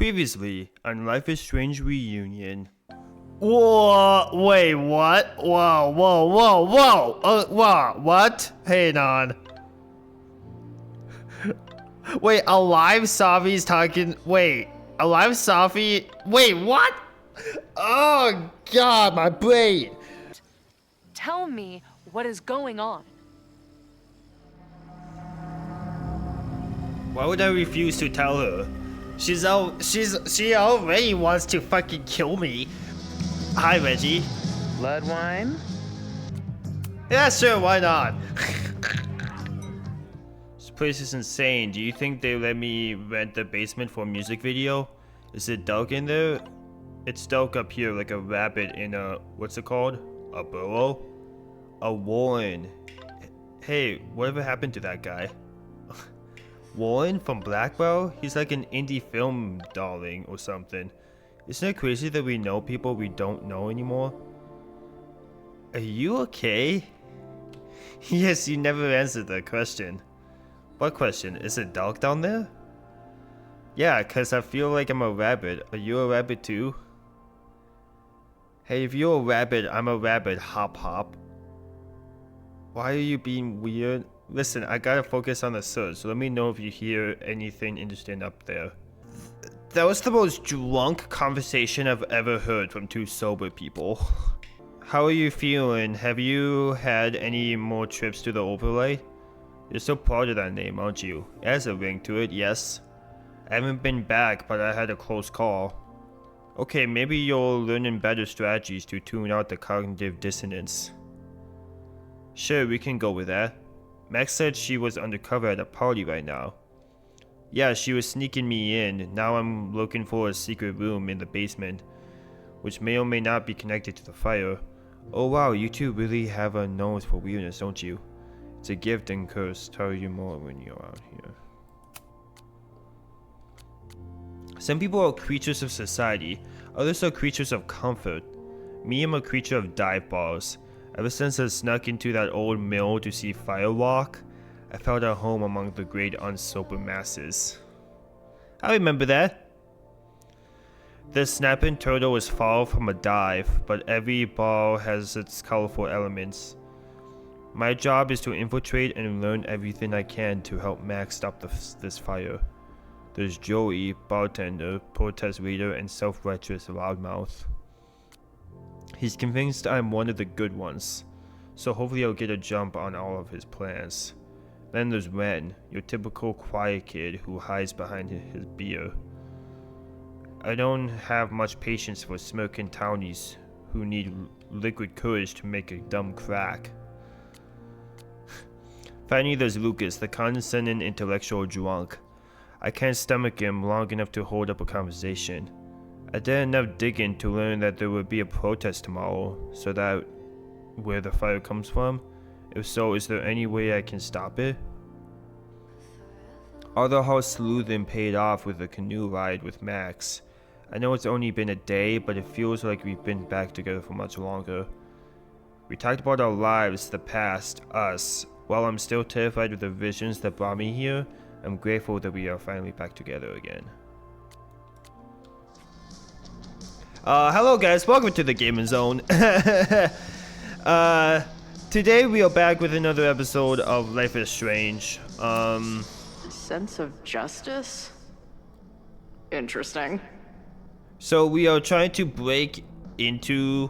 Previously on Life is Strange Reunion. Whoa, wait, what? Whoa. What? Hang on. Wait, alive Safi's talking. Wait, alive Safi. Wait, what? Oh, God, my brain. Tell me what is going on. Why would I refuse to tell her? She already wants to fucking kill me. Hi, Reggie. Blood wine? Yeah, sure, why not? This place is insane. Do you think they let me rent the basement for a music video? Is it dark in there? It's dark up here like a rabbit in a, what's it called? A burrow? A Warren. Hey, whatever happened to that guy? Warren from Blackwell? He's like an indie film darling or something. Isn't it crazy that we know people we don't know anymore? Are you okay? Yes, you never answered that question. What question? Is it dark down there? Yeah, cause I feel like I'm a rabbit. Are you a rabbit too? Hey, if you're a rabbit, I'm a rabbit. Hop hop. Why are you being weird? Listen, I gotta focus on the search, so let me know if you hear anything interesting up there. That was the most drunk conversation I've ever heard from two sober people. How are you feeling? Have you had any more trips to the overlay? You're so proud of that name, aren't you? It has a ring to it, yes. I haven't been back, but I had a close call. Okay, maybe you're learning better strategies to tune out the cognitive dissonance. Sure, we can go with that. Max said she was undercover at a party right now. Yeah, she was sneaking me in. Now I'm looking for a secret room in the basement, which may or may not be connected to the fire. Oh wow, you two really have a nose for weirdness, don't you? It's a gift and curse. Tell you more when you're out here. Some people are creatures of society, others are creatures of comfort. Me, I'm a creature of dive bars. Ever since I snuck into that old mill to see Firewalk, I felt at home among the great unsober masses. I remember that. The snapping turtle is far from a dive, but every bar has its colorful elements. My job is to infiltrate and learn everything I can to help Max stop this fire. There's Joey, bartender, protest leader, and self-righteous loudmouth. He's convinced I'm one of the good ones, so hopefully I'll get a jump on all of his plans. Then there's Ren, your typical quiet kid who hides behind his beer. I don't have much patience for smirking townies who need liquid courage to make a dumb crack. Finally there's Lucas, the condescending intellectual drunk. I can't stomach him long enough to hold up a conversation. I did enough digging to learn that there would be a protest tomorrow, so that where the fire comes from? If so, is there any way I can stop it? Other house sleuthing paid off with a canoe ride with Max. I know it's only been a day, but it feels like we've been back together for much longer. We talked about our lives, the past, us. While I'm still terrified of the visions that brought me here, I'm grateful that we are finally back together again. Hello guys, welcome to the Gaming Zone. Today we are back with another episode of Life is Strange. Sense of justice? Interesting. So we are trying to break into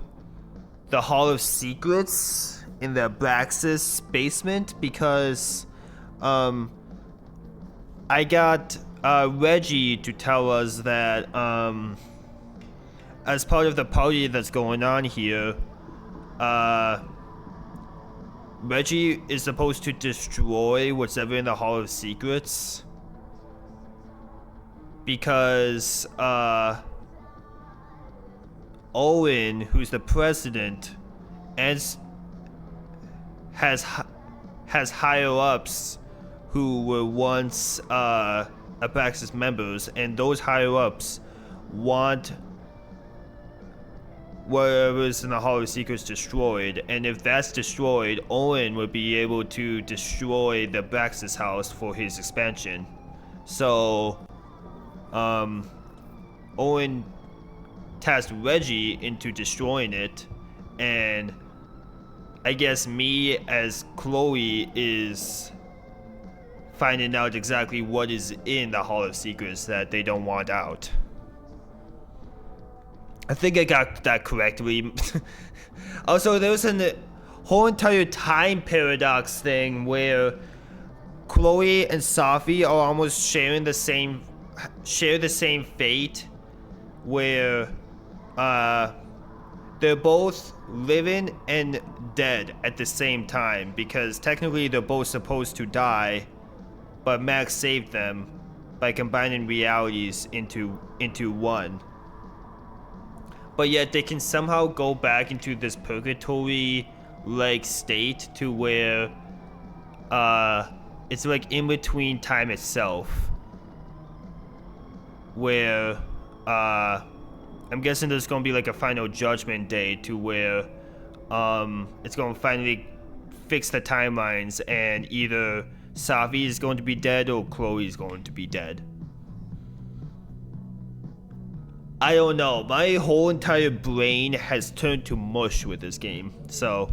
the Hall of Secrets in the Braxis basement because, I got, Reggie to tell us that, as part of the party that's going on here, Reggie is supposed to destroy what's ever in the Hall of Secrets because Owen, who's the president, and has higher ups who were once Abraxas members, and those higher ups want whatever's in the Hall of Secrets destroyed, and if that's destroyed, Owen would be able to destroy the Braxis house for his expansion. So, Owen tasked Reggie into destroying it, and I guess me as Chloe is finding out exactly what is in the Hall of Secrets that they don't want out. I think I got that correctly. Also, there was a whole entire time paradox thing where Chloe and Safi are almost share the same fate, where they're both living and dead at the same time, because technically they're both supposed to die, but Max saved them by combining realities into one. But yet they can somehow go back into this purgatory-like state to where it's like in between time itself, where I'm guessing there's gonna be like a final judgment day to where it's gonna finally fix the timelines, and either Safi is going to be dead or Chloe is going to be dead. I don't know. My whole entire brain has turned to mush with this game. So,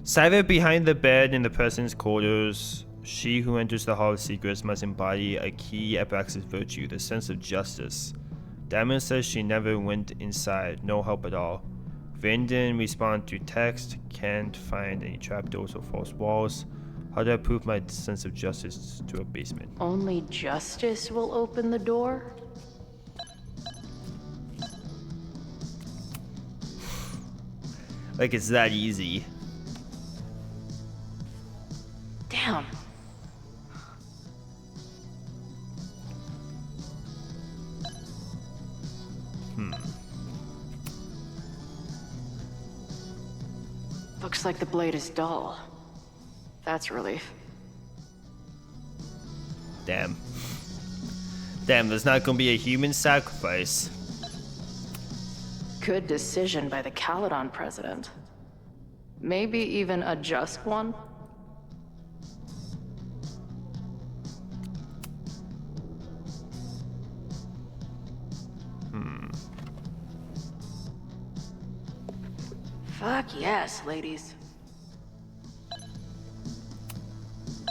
silent behind the bed in the president's quarters, she who enters the Hall of Secrets must embody a key Abraxas virtue, the sense of justice. Diamond says she never went inside, no help at all. Vin didn't respond to text, can't find any trapdoors or false walls. How do I prove my sense of justice to a basement? Only justice will open the door? Like it's that easy. Damn. Looks like the blade is dull. That's a relief. Damn. Damn, there's not gonna be a human sacrifice. Good decision by the Caledon president. Maybe even a just one? Fuck yes, ladies.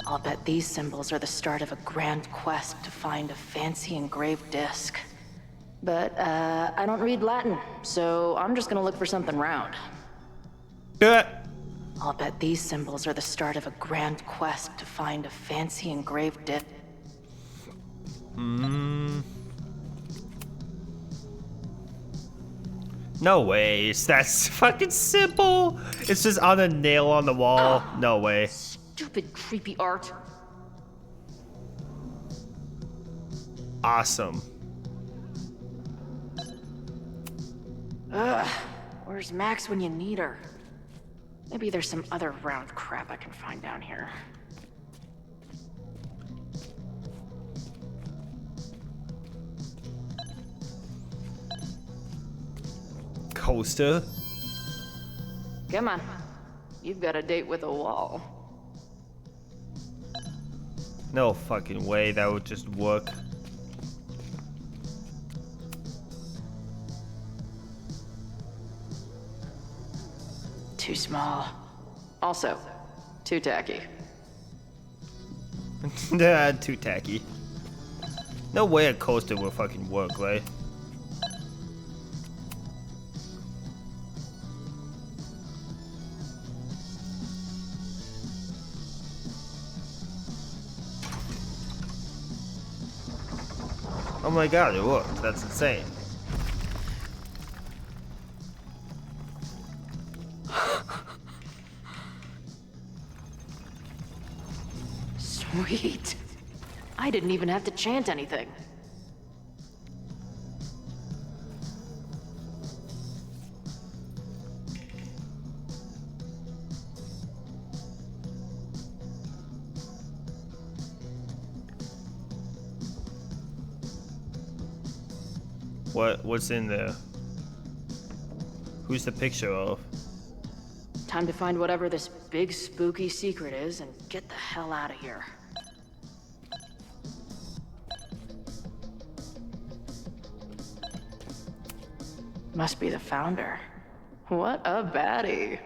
I'll bet these symbols are the start of a grand quest to find a fancy engraved disc. But, I don't read Latin, so I'm just gonna look for something round. I'll bet these symbols are the start of a grand quest to find a fancy engraved disc. No way, that's fucking simple. It's just on a nail on the wall. No way. Stupid, creepy art. Awesome. Ugh, where's Max when you need her? Maybe there's some other round crap I can find down here. Coaster? Come on, you've got a date with a wall. No fucking way that would just work. Too small. Also, too tacky. Nah, too tacky. No way a coaster will fucking work, right? Oh my god, it worked. That's insane. Sweet. I didn't even have to chant anything. What's in there? Who's the picture of? Time to find whatever this big spooky secret is and get the hell out of here. Must be the founder. What a baddie.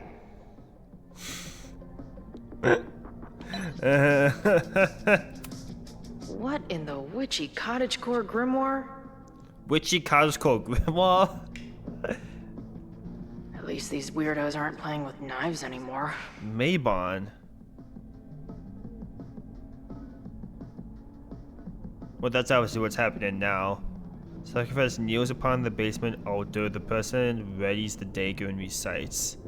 What in the witchy cottagecore grimoire? Witchy cottagecore grimoire? At least these weirdos aren't playing with knives anymore. Mabon. Well, that's obviously what's happening now. Sacrifice kneels upon the basement altar. The person readies the dagger and recites.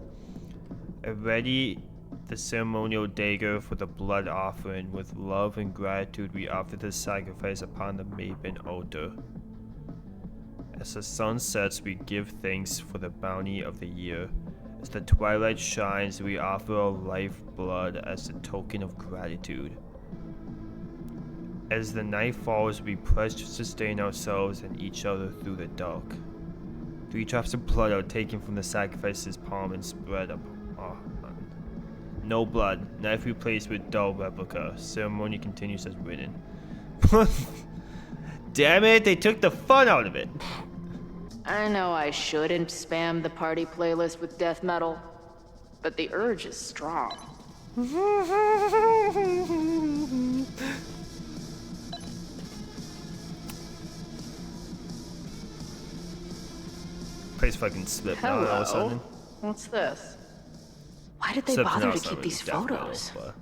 I ready the ceremonial dagger for the blood offering. With love and gratitude, we offer the sacrifice upon the Mabon altar. As the sun sets, we give thanks for the bounty of the year. As the twilight shines, we offer our lifeblood as a token of gratitude. As the night falls, we pledge to sustain ourselves and each other through the dark. 3 drops of blood are taken from the sacrifice's palm and spread up. Oh, no blood. Knife replaced with dull replica. Ceremony continues as written. Damn it, they took the fun out of it. I know I shouldn't spam the party playlist with death metal, but the urge is strong. Place fucking slipped all of a sudden. What's this? Why did they Except now bother to it's not keep really these death metal, photos? but-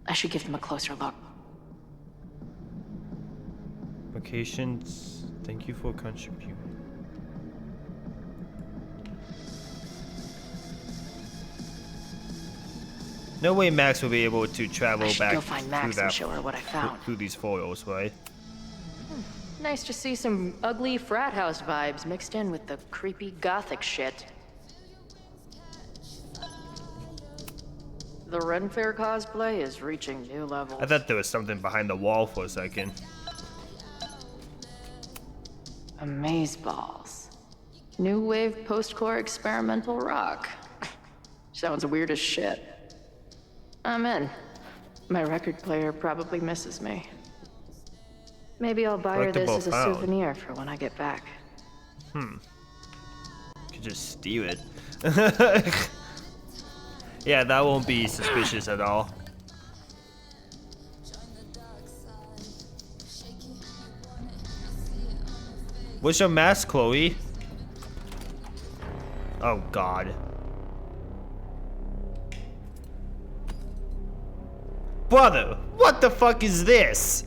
I should give them a closer look. Locations. Thank you for contributing. No way Max will be able to travel I should back go find through Max and that show her what I found. through these photos, right? Nice to see some ugly frat house vibes mixed in with the creepy gothic shit. The Ren Fair cosplay is reaching new levels. I thought there was something behind the wall for a second. Amazeballs. New wave post-core experimental rock. Sounds weird as shit. I'm in. My record player probably misses me. Maybe I'll buy her this Collectible as a found. souvenir for when I get back. Could just steal it. Yeah, that won't be suspicious at all. What's your mask, Chloe? Oh God. Brother, what the fuck is this?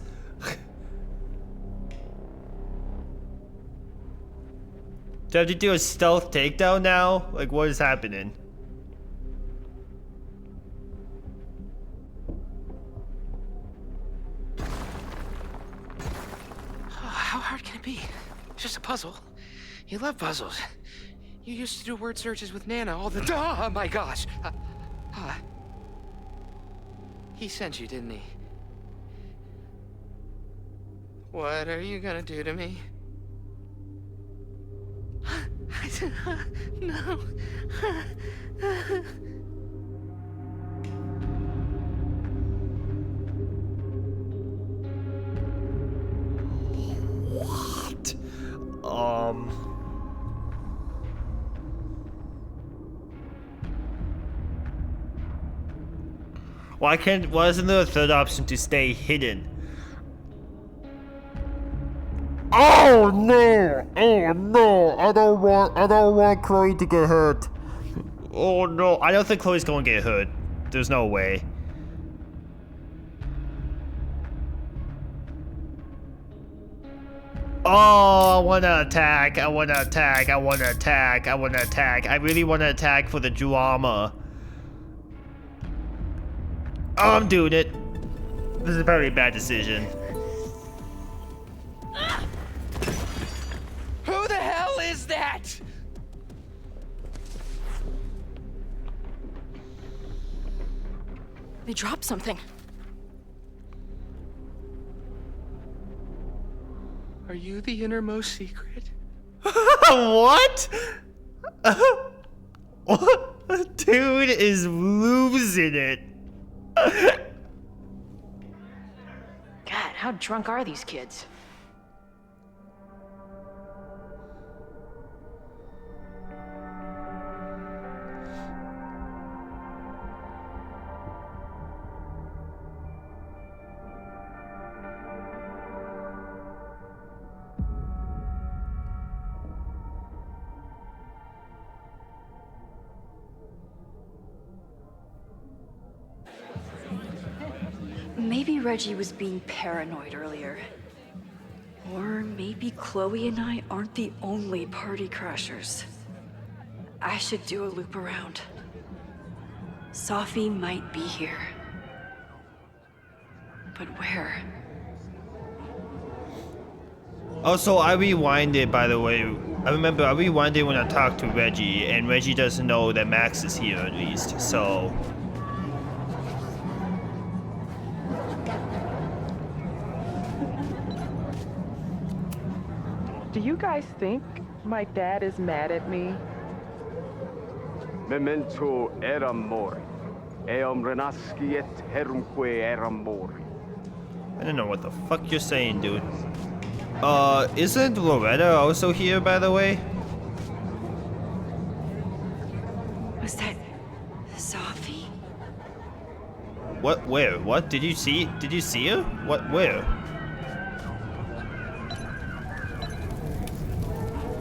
Do I have to do a stealth takedown now? Like, what is happening? How hard can it be? It's just a puzzle. You love puzzles. You used to do word searches with Nana all the time. Oh my gosh. He sent you, didn't he? What are you gonna do to me? No. What? Why isn't there a third option to stay hidden? Oh no! Oh no! I don't want Chloe to get hurt. Oh no! I don't think Chloe's gonna get hurt. There's no way. Oh, I wanna attack. I wanna attack. I wanna attack. I wanna attack. I really wanna attack for the drama. Oh, I'm doing it. This is probably a bad decision. Who the hell is that? They dropped something. Are you the innermost secret? What? What? Dude is losing it. God, how drunk are these kids? Reggie was being paranoid earlier. Or maybe Chloe and I aren't the only party crashers. I should do a loop around. Sophie might be here. But where? Also, I rewinded, by the way. I remember I rewinded when I talked to Reggie, and Reggie doesn't know that Max is here at least, so... Do you guys think my dad is mad at me? Memento eram mori. Eum renasci et herumque eram mori. I don't know what the fuck you're saying, dude. Isn't Loretta also here, by the way? Was that Sophie? What? Where? What? Did you see her? What? Where?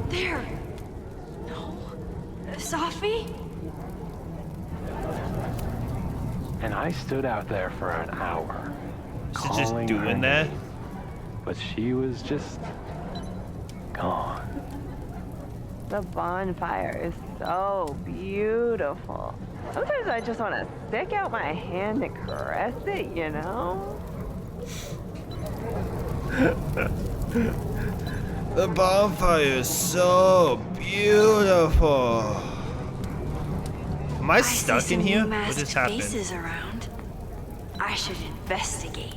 There! No. Sophie? And I stood out there for an hour. Is it just calling doing her that? name, but she was just gone. The bonfire is so beautiful. Sometimes I just want to stick out my hand and caress it, you know? The bonfire is so beautiful. Am I stuck in here? What just happened? Faces around. I should investigate.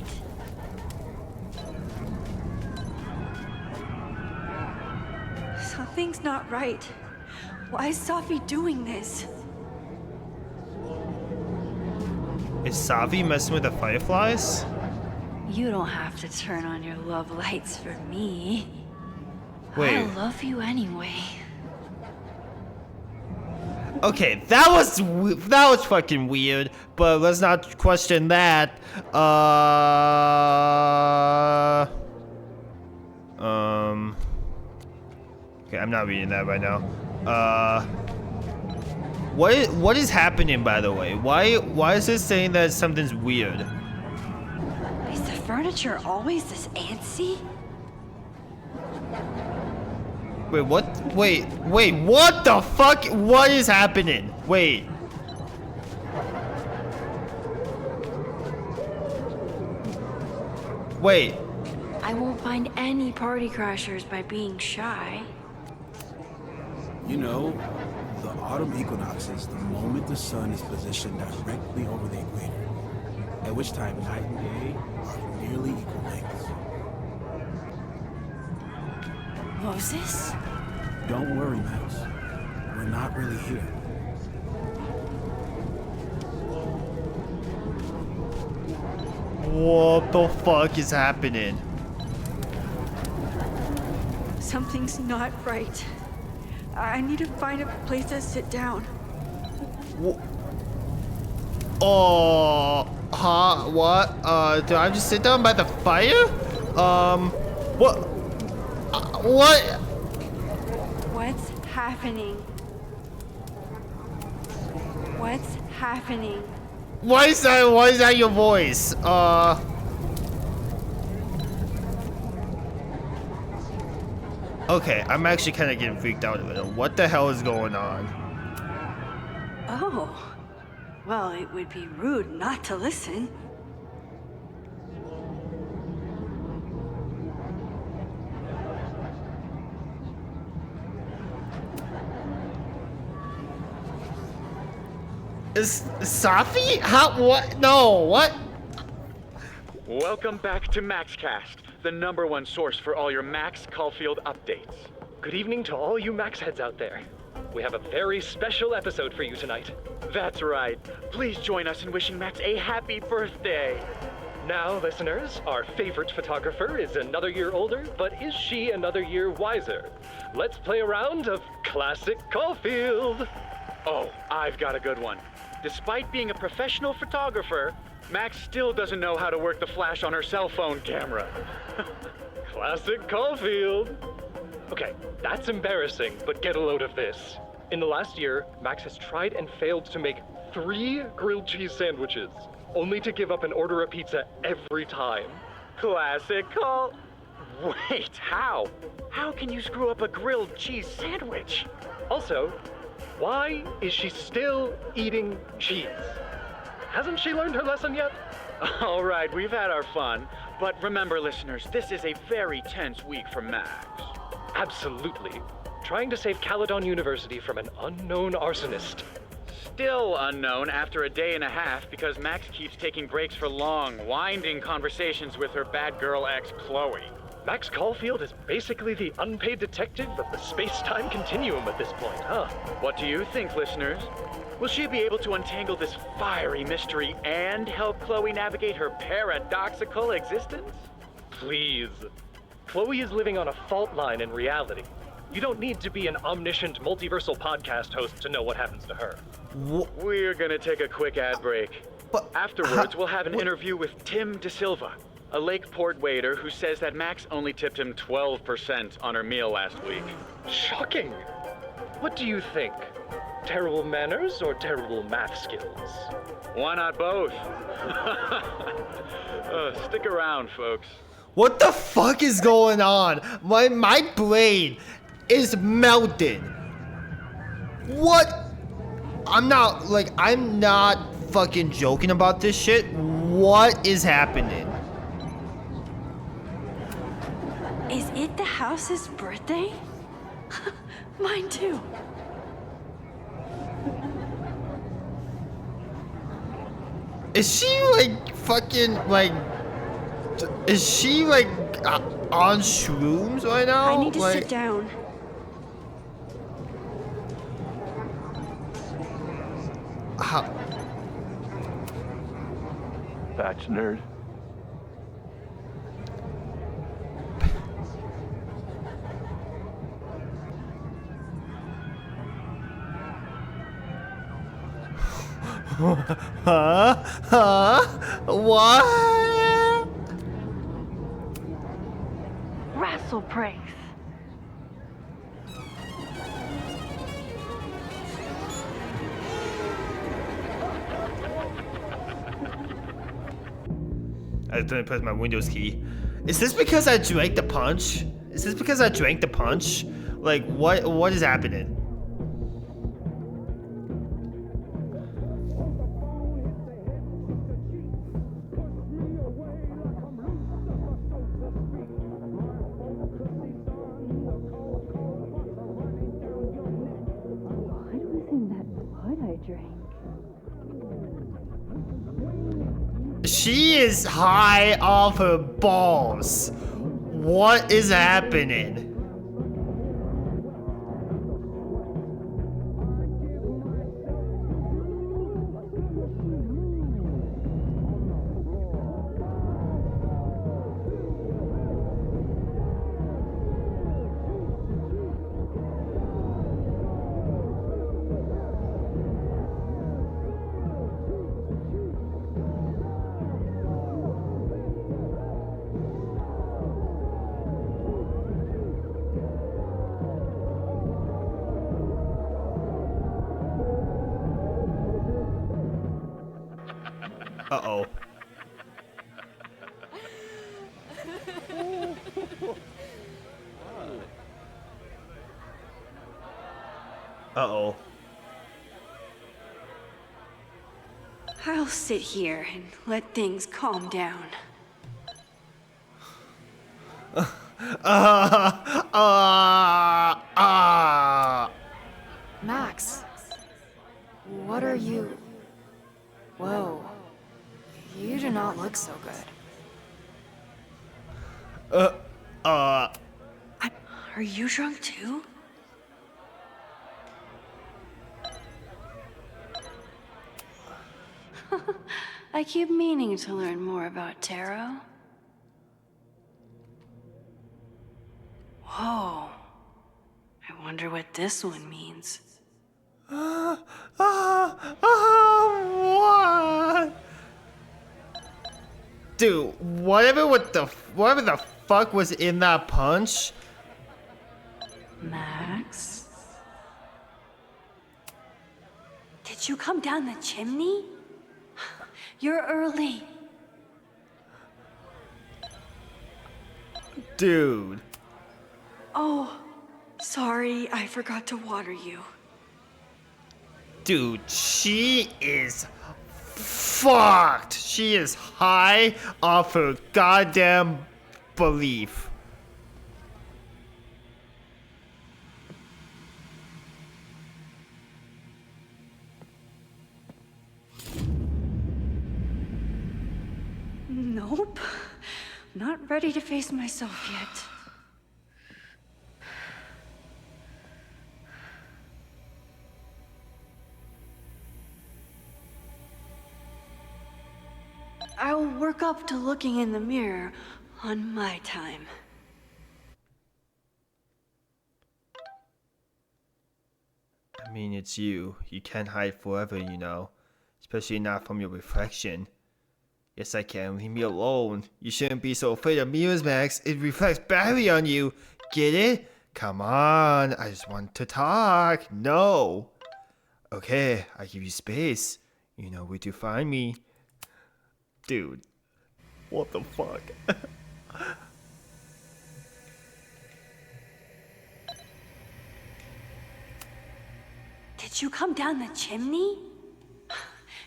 Something's not right. Why is Sophie doing this? Is Savi messing with the fireflies? You don't have to turn on your love lights for me. Wait. I love you anyway. Okay, that was fucking weird, but let's not question that. Okay, I'm not reading that right now. What is happening, by the way? Why is this saying that something's weird? Is the furniture always this antsy? Wait, what? Wait, what the fuck? What is happening? Wait. Wait. I won't find any party crashers by being shy. You know, the autumn equinox is the moment the sun is positioned directly over the equator, at which time night and day are nearly equal lengths. Moses? Don't worry, Max. We're not really here. What the fuck is happening? Something's not right. I need to find a place to sit down. Oh, huh? What? Do I just sit down by the fire? What? What? What's happening? What's happening? Why is that your voice? Okay, I'm actually kind of getting freaked out a little. What the hell is going on? Oh. Well, it would be rude not to listen. Is Safi? How? What? No, what? Welcome back to MaxCast, the #1 source for all your Max Caulfield updates. Good evening to all you Max heads out there. We have a very special episode for you tonight. That's right. Please join us in wishing Max a happy birthday. Now, listeners, our favorite photographer is another year older, but is she another year wiser? Let's play a round of Classic Caulfield. Oh, I've got a good one. Despite being a professional photographer, Max still doesn't know how to work the flash on her cell phone camera. Classic Caulfield. Okay, that's embarrassing, but get a load of this. In the last year, Max has tried and failed to make 3 grilled cheese sandwiches. only to give up and order a pizza every time. Classic call. Wait, how? How can you screw up a grilled cheese sandwich? Also, why is she still eating cheese? Hasn't she learned her lesson yet? All right, we've had our fun. But remember, listeners, this is a very tense week for Max. Absolutely. Trying to save Caledon University from an unknown arsonist. Still unknown after a day and a half because Max keeps taking breaks for long, winding conversations with her bad girl ex, Chloe. Max Caulfield is basically the unpaid detective of the space-time continuum at this point, huh? What do you think, listeners? Will she be able to untangle this fiery mystery and help Chloe navigate her paradoxical existence? Please. Chloe is living on a fault line in reality. You don't need to be an omniscient multiversal podcast host to know what happens to her. We're gonna take a quick ad break. Afterwards, we'll have an interview with Tim DeSilva, a Lakeport waiter who says that Max only tipped him 12% on her meal last week. Shocking! What do you think? Terrible manners or terrible math skills? Why not both? Stick around, folks. What the fuck is going on? My brain is melting. What? I'm not fucking joking about this shit. What is happening? Is it the house's birthday? Mine too. Is she like fucking like? Is she like on shrooms right now? I need to sit down. How? Batch nerd. Huh? What? Wrestle breaks. I didn't press my Windows key. Is this because I drank the punch? Is this because I drank the punch? Like, what is happening? What was in that blood I drank? She is high off her balls. What is happening? Uh-oh. Uh-oh. I'll sit here and let things calm down. Max, what are you? Whoa. You do not look so good. Are you drunk too? I keep meaning to learn more about tarot. Whoa. I wonder what this one means. What? Dude, whatever the fuck was in that punch? Max? Did you come down the chimney? You're early. Dude. Oh, sorry, I forgot to water you. Dude, she is fucked. She is high off her goddamn belief. Nope. Not ready to face myself yet. I'll work up to looking in the mirror on my time. I mean, it's you. You can't hide forever, you know. Especially not from your reflection. Yes, I can. Leave me alone. You shouldn't be so afraid of mirrors, Max. It reflects badly on you. Get it? Come on. I just want to talk. No. Okay, I give you space. You know where to find me. Dude. What the fuck? Did you come down the chimney?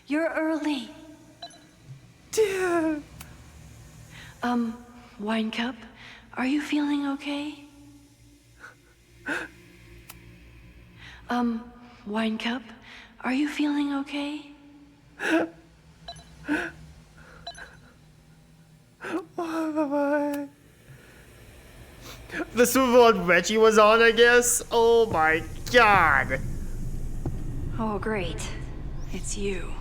You're early. Dude. Wine cup, are you feeling okay? Wine cup, are you feeling okay? This was what Reggie was on, I guess? Oh my god. Oh, great. It's you.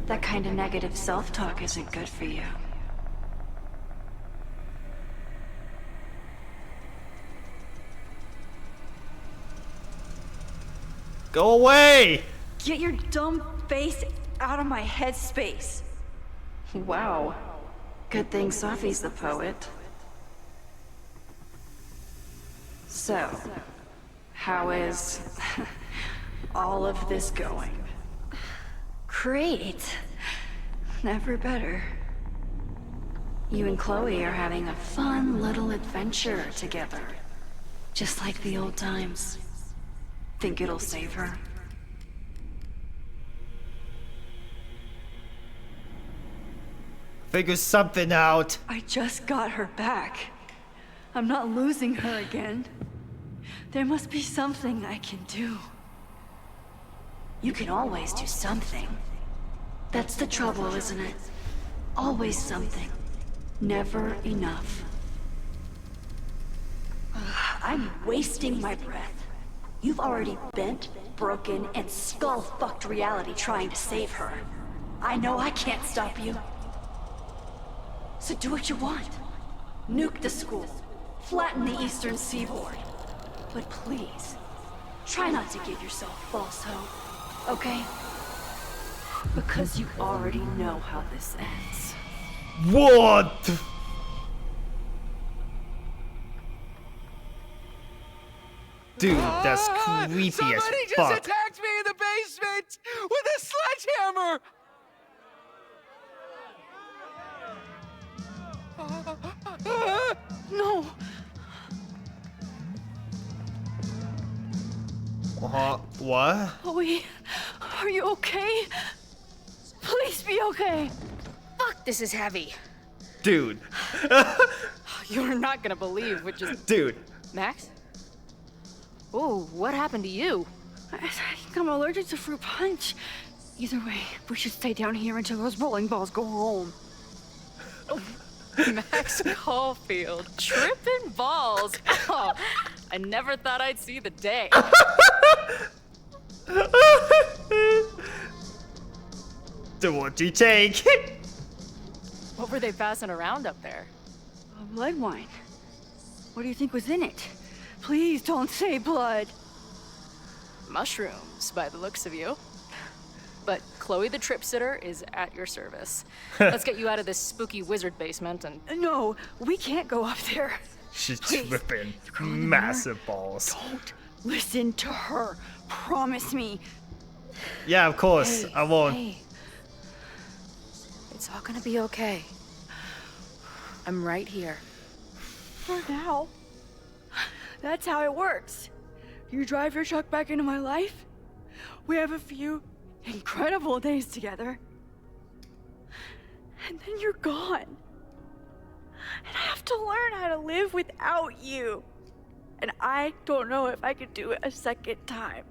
That kind of negative self-talk isn't good for you. Go away! Get your dumb face out of my headspace. Wow. Good thing Sophie's the poet. So, how is all of this going? Great. Never better. You and Chloe are having a fun little adventure together. Just like the old times. Think it'll save her? Figure something out. I just got her back. I'm not losing her again. There must be something I can do. You can always do something. That's the trouble, isn't it? Always something. Never enough. I'm wasting my breath. You've already bent, broken, and skull-fucked reality trying to save her. I know I can't stop you. So do what you want. Nuke the school. Flatten the eastern seaboard. But please, try not to give yourself false hope, okay? Because you already know how this ends. What? Dude, that's creepy as fuck. Somebody just attacked me in the basement with a sledgehammer! No! What? Chloe, are you okay? Please be okay. Fuck, this is heavy. Dude. You're not gonna believe what just... Dude. Max? Ooh, what happened to you? I think I'm allergic to fruit punch. Either way, we should stay down here until those bowling balls go home. Max Caulfield, tripping balls. Oh, I never thought I'd see the day. So what'd you take? What were they passing around up there? Blood wine. What do you think was in it? Please don't say blood. Mushrooms, by the looks of you. But Chloe the Trip Sitter is at your service. Let's get you out of this spooky wizard basement and... No, we can't go up there. She's Please. tripping. Massive balls. Don't listen to her. Promise me. Yeah, of course. Hey, I won't. Hey, It's all gonna be okay. I'm right here. For now. That's how it works. You drive your truck back into my life. We have a few incredible days together. And then you're gone. And I have to learn how to live without you. And I don't know if I could do it a second time.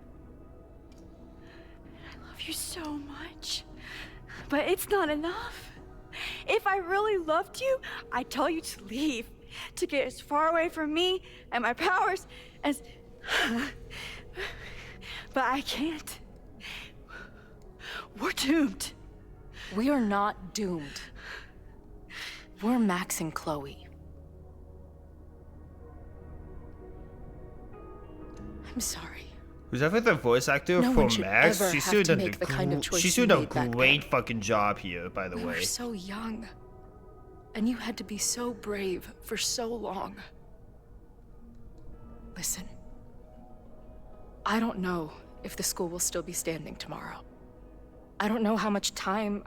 I love you so much. But it's not enough. If I really loved you, I'd tell you to leave. To get as far away from me and my powers as... But I can't. We're doomed. We are not doomed. We're Max and Chloe. I'm sorry. Who's ever the voice actor No for one should Max? ever She's have doing to a make the kind of choice she's you doing a made back great then. fucking job here, by the We way. were so young. And you had to be so brave for so long. Listen. I don't know if the school will still be standing tomorrow. I don't know how much time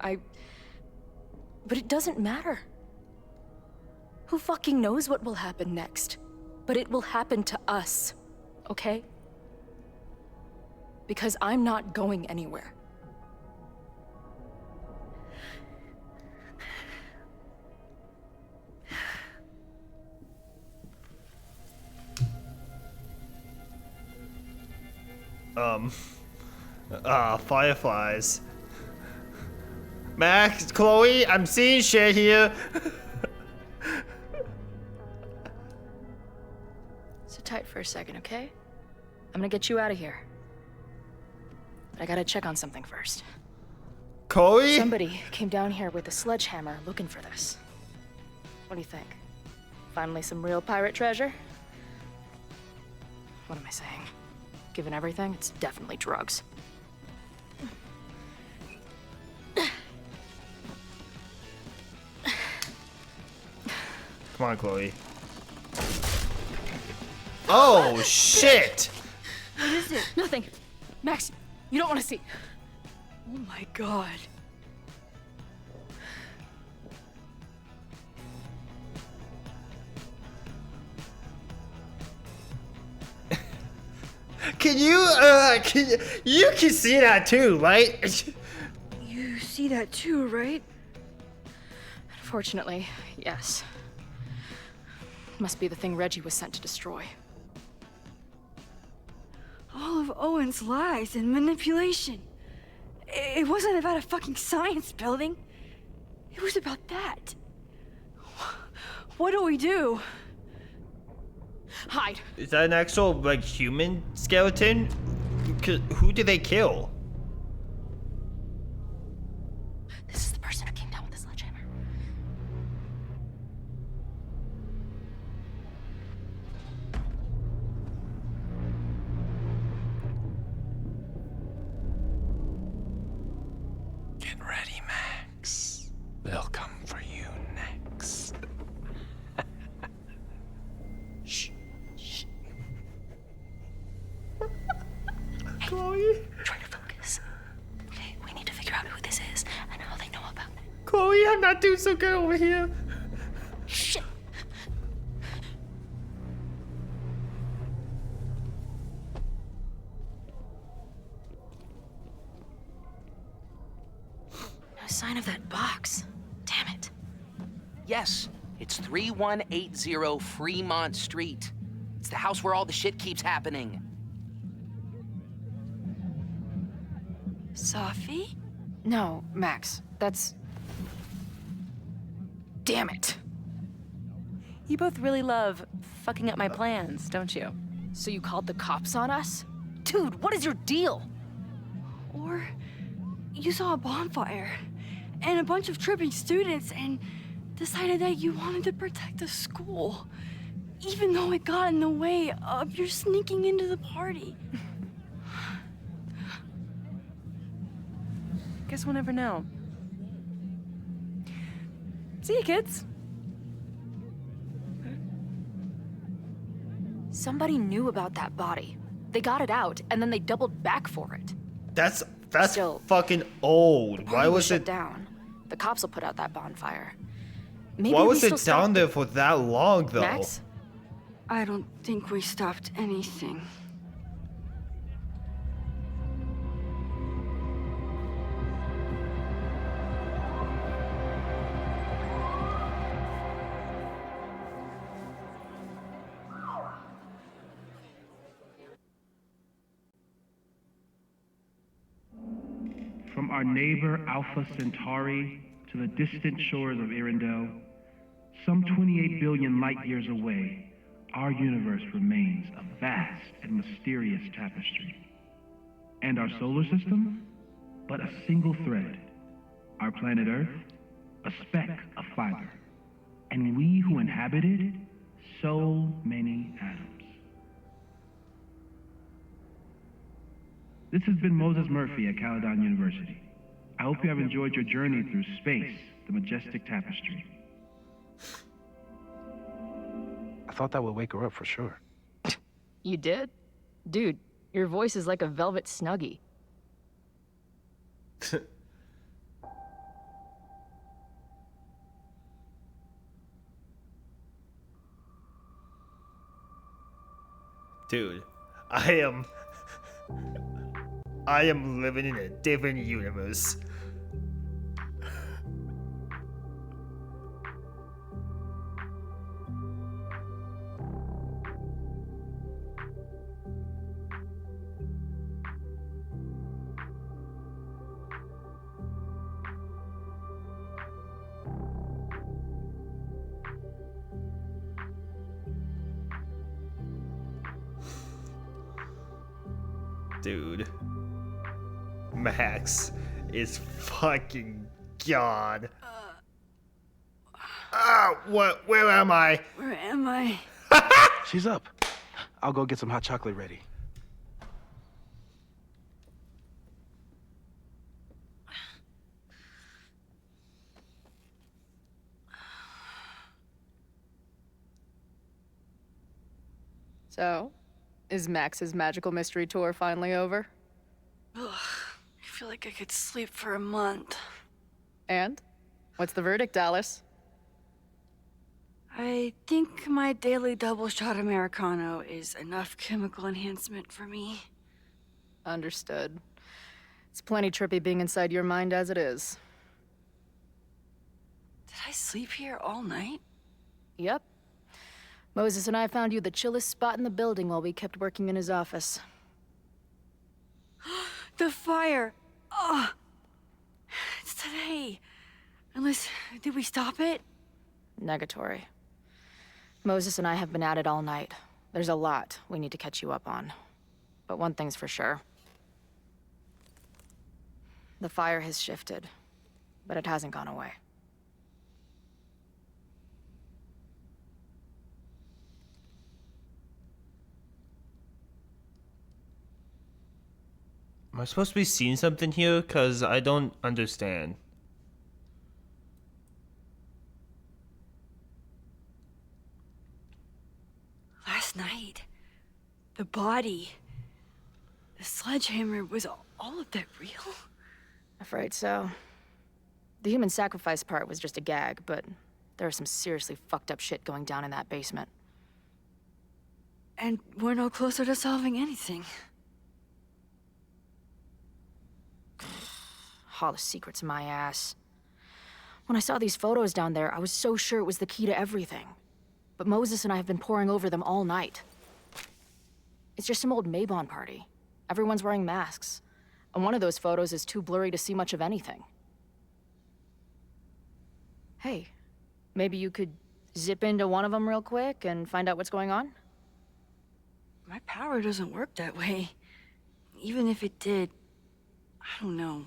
But it doesn't matter. Who fucking knows what will happen next? But it will happen to us, okay? Because I'm not going anywhere. Fireflies. Max, Chloe, I'm seeing shit here. Sit tight for a second, okay? I'm gonna get you out of here. But I gotta check on something first. Chloe? Somebody came down here with a sledgehammer looking for this. What do you think? Finally some real pirate treasure? What am I saying? Given everything, it's definitely drugs. Come on, Chloe. Oh, shit! What is it? Nothing. Max, you don't want to see. Oh my god. Can you can see that too, right? You see that too, right? Unfortunately, yes. Must be the thing Reggie was sent to destroy. All of Owen's lies and manipulation. It wasn't about a fucking science building. It was about that. What do we do? Hide. Is that an actual, like, human skeleton? Who did they kill? This is the person who came down with the sledgehammer. Get ready, Max. They'll come for you next. Shh. Shh. Chloe? Try to focus. Okay, we need to figure out who this is and how they know about it. Chloe, I'm not doing so good over here. Shit! No sign of that box. Damn it. Yes, it's 3180 Fremont Street. It's the house where all the shit keeps happening. Safi? No, Max, that's... Damn it. You both really love fucking up my plans, don't you? So you called the cops on us? Dude, what is your deal? Or you saw a bonfire and a bunch of tripping students and decided that you wanted to protect the school, even though it got in the way of your sneaking into the party. Guess we'll never know. See you, kids. Somebody knew about that body. They got it out, and then they doubled back for it. That's Still, fucking old. Why Party was shut it down? The cops will put out that bonfire. Maybe Why we was still it down stop- there for that long, though? Max? I don't think we stopped anything. From our neighbor Alpha Centauri to the distant shores of Arendelle, some 28 billion light years away, our universe remains a vast and mysterious tapestry. And our solar system? But a single thread. Our planet Earth? A speck of fiber. And we who inhabit it? So many atoms. This has been Moses Murphy at Caledon University. I hope you have enjoyed your journey through space, the majestic tapestry. I thought that would wake her up for sure. You did? Dude, your voice is like a velvet snuggie. Dude, I am living in a different universe. Dude, Max is fucking gone. What? Where am I? Where am I? She's up. I'll go get some hot chocolate ready. So, is Max's magical mystery tour finally over? Ugh, I feel like I could sleep for a month. And? What's the verdict, Alice? I think my daily double shot Americano is enough chemical enhancement for me. Understood. It's plenty trippy being inside your mind as it is. Did I sleep here all night? Yep. Moses and I found you the chillest spot in the building while we kept working in his office. The fire! Oh! It's today. Unless, did we stop it? Negatory. Moses and I have been at it all night. There's a lot we need to catch you up on. But one thing's for sure. The fire has shifted, but it hasn't gone away. Am I supposed to be seeing something here? Because I don't understand. Last night, the body, the sledgehammer, was all of that real? Afraid so. The human sacrifice part was just a gag, but there was some seriously fucked up shit going down in that basement. And we're no closer to solving anything. All the secrets in my ass. When I saw these photos down there, I was so sure it was the key to everything. But Moses and I have been poring over them all night. It's just some old Mabon party. Everyone's wearing masks. And one of those photos is too blurry to see much of anything. Hey, maybe you could zip into one of them real quick and find out what's going on? My power doesn't work that way. Even if it did, I don't know.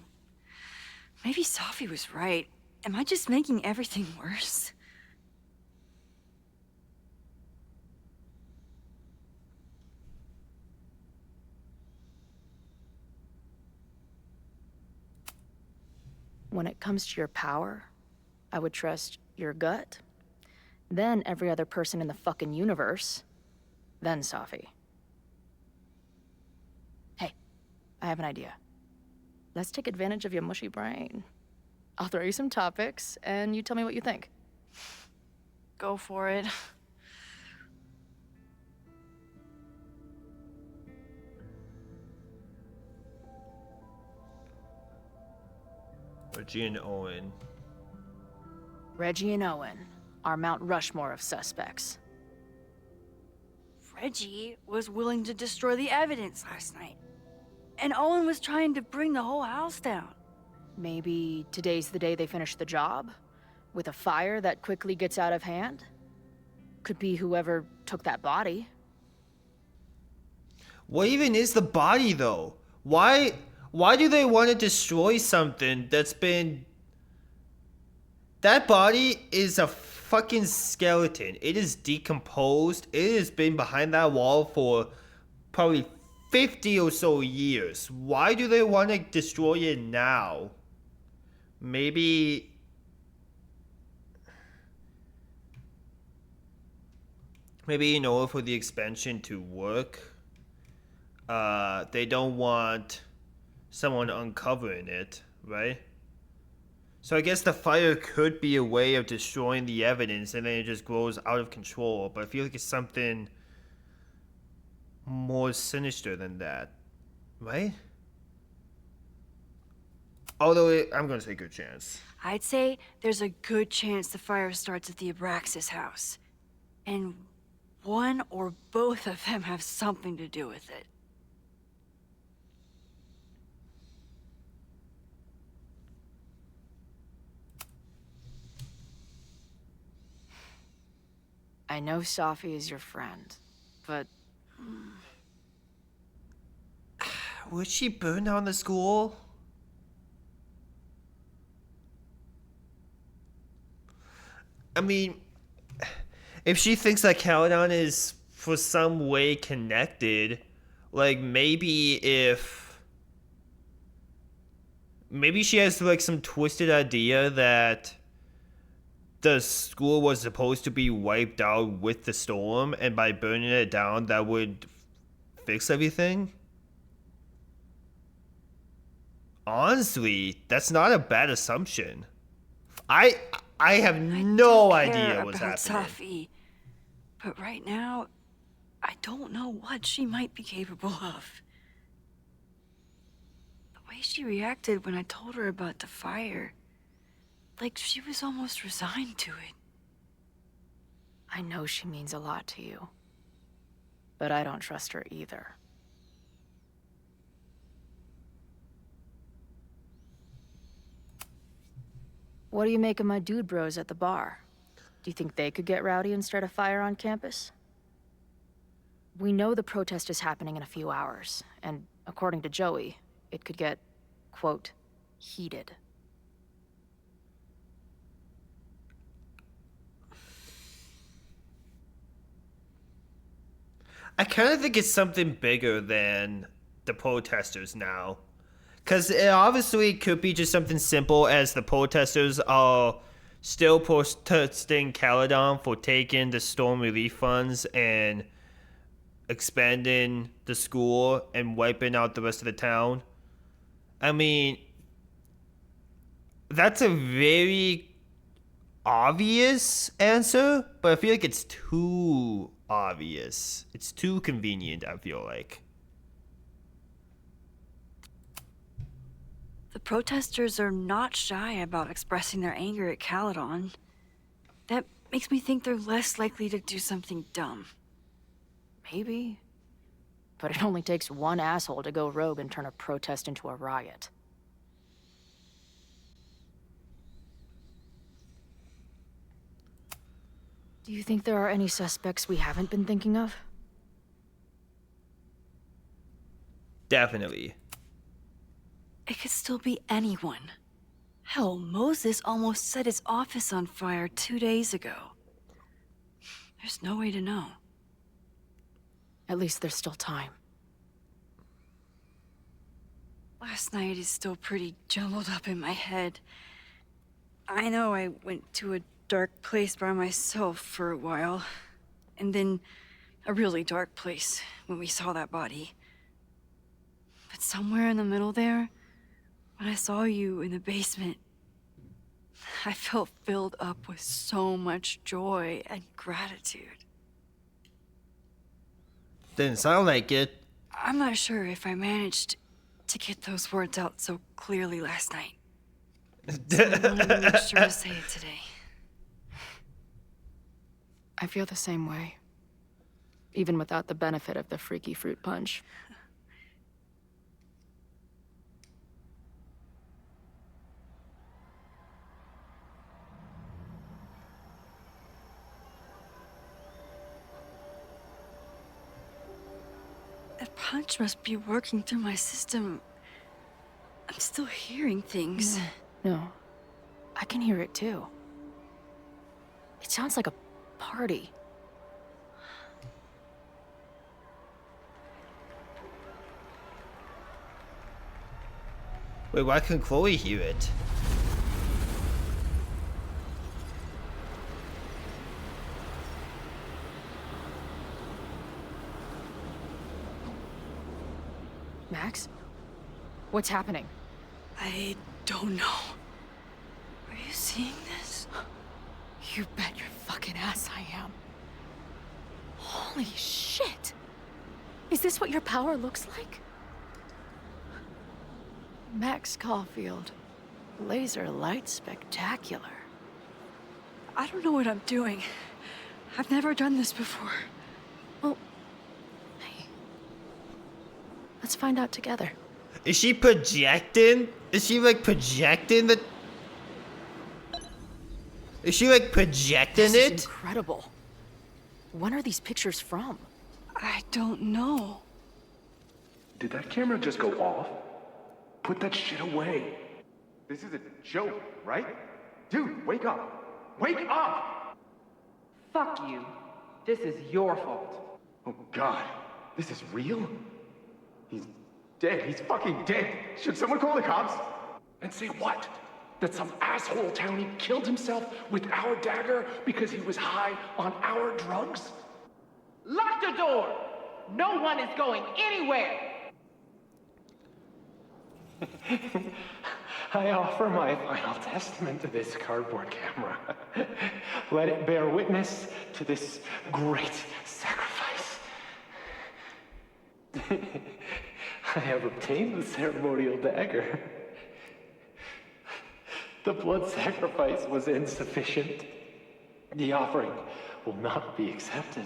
Maybe Sophie was right. Am I just making everything worse? When it comes to your power, I would trust your gut, then every other person in the fucking universe, then Sophie. Hey, I have an idea. Let's take advantage of your mushy brain. I'll throw you some topics, and you tell me what you think. Go for it. Reggie and Owen. Reggie and Owen, our Mount Rushmore of suspects. Reggie was willing to destroy the evidence last night. And Owen was trying to bring the whole house down. Maybe today's the day they finish the job? With a fire that quickly gets out of hand? Could be whoever took that body. What even is the body though? Why do they want to destroy something that's been... That body is a fucking skeleton. It is decomposed. It has been behind that wall for probably 50 or so years. Why do they want to destroy it now? Maybe... Maybe in order for the expansion to work, they don't want someone uncovering it, right? So I guess the fire could be a way of destroying the evidence and then it just grows out of control. But I feel like it's something more sinister than that, right? Although I'm going to say good chance. I'd say there's a good chance the fire starts at the Abraxas house. And one or both of them have something to do with it. I know Safi is your friend, but... Would she burn down the school? I mean, if she thinks that Caledon is for some way connected, like maybe she has like some twisted idea that the school was supposed to be wiped out with the storm, and by burning it down that would fix everything. Honestly, that's not a bad assumption. I have no idea what's happening. Safi, but right now, I don't know what she might be capable of. The way she reacted when I told her about the fire, like she was almost resigned to it. I know she means a lot to you, but I don't trust her either. What do you make of my dude bros at the bar? Do you think they could get rowdy and start a fire on campus? We know the protest is happening in a few hours, and according to Joey, it could get, quote, heated. I kind of think it's something bigger than the protesters now. Because it obviously could be just something simple as the protesters are still protesting Caledon for taking the storm relief funds and expanding the school and wiping out the rest of the town. I mean, that's a very obvious answer, but I feel like it's too obvious. It's too convenient, I feel like. The protesters are not shy about expressing their anger at Caledon. That makes me think they're less likely to do something dumb. Maybe. But it only takes one asshole to go rogue and turn a protest into a riot. Do you think there are any suspects we haven't been thinking of? Definitely. It could still be anyone. Hell, Moses almost set his office on fire 2 days ago. There's no way to know. At least there's still time. Last night is still pretty jumbled up in my head. I know I went to a dark place by myself for a while. And then a really dark place when we saw that body. But somewhere in the middle there, when I saw you in the basement, I felt filled up with so much joy and gratitude. Didn't sound like it. I'm not sure if I managed to get those words out so clearly last night. So I wanted to make sure to say it today. I feel the same way. Even without the benefit of the freaky fruit punch. That punch must be working through my system. I'm still hearing things. No. I can hear it too. It sounds like a party. Wait, why can Chloe hear it? Max? What's happening? I don't know. Are you seeing this? You bet your fucking ass I am. Holy shit! Is this what your power looks like? Max Caulfield. Laser light spectacular. I don't know what I'm doing. I've never done this before. Well, hey. Let's find out together. Is she projecting? Is she like projecting the... Is she like projecting This it? is incredible. When are these pictures from? I don't know. Did that camera just go off? Put that shit away. This is a joke, right? Dude, wake up. Wake up! Fuck you. This is your fault. Oh God, this is real? He's dead. He's fucking dead. Should someone call the cops? And say what? That some asshole townie killed himself with our dagger because he was high on our drugs? Lock the door! No one is going anywhere! I offer my final testament to this cardboard camera. Let it bear witness to this great sacrifice. I have obtained the ceremonial dagger. The blood sacrifice was insufficient. The offering will not be accepted.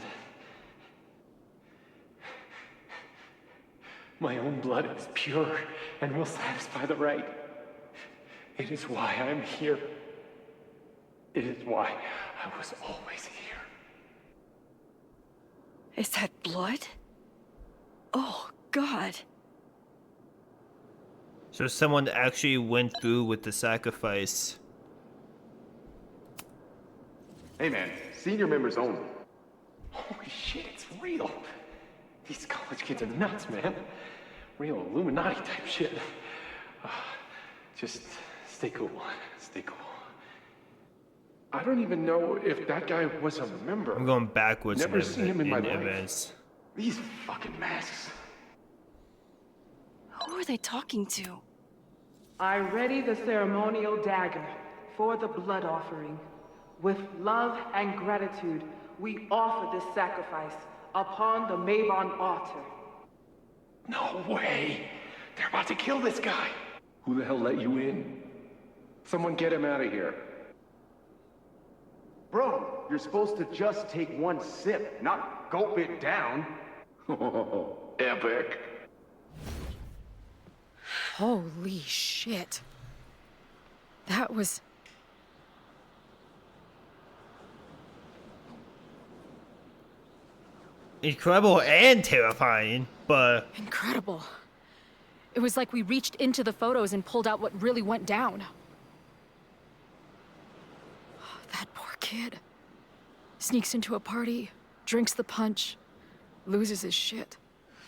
My own blood is pure and will satisfy the rite. It is why I'm here. It is why I was always here. Is that blood? Oh, God. So someone actually went through with the sacrifice. Hey man, senior members only. Holy shit, it's real. These college kids are nuts, man. Real Illuminati type shit. Just stay cool. Stay cool. I don't even know if that guy was a member. I'm going backwards. Never seen him in my life. events. These fucking masks. Who are they talking to? I ready the ceremonial dagger for the blood offering. With love and gratitude, we offer this sacrifice upon the Mabon altar. No way! They're about to kill this guy! Who the hell let you in? Someone get him out of here. Bro, you're supposed to just take one sip, not gulp it down. Epic. Holy shit. That was... Incredible and terrifying, but... incredible. It was like we reached into the photos and pulled out what really went down. That poor kid. Sneaks into a party, drinks the punch, loses his shit.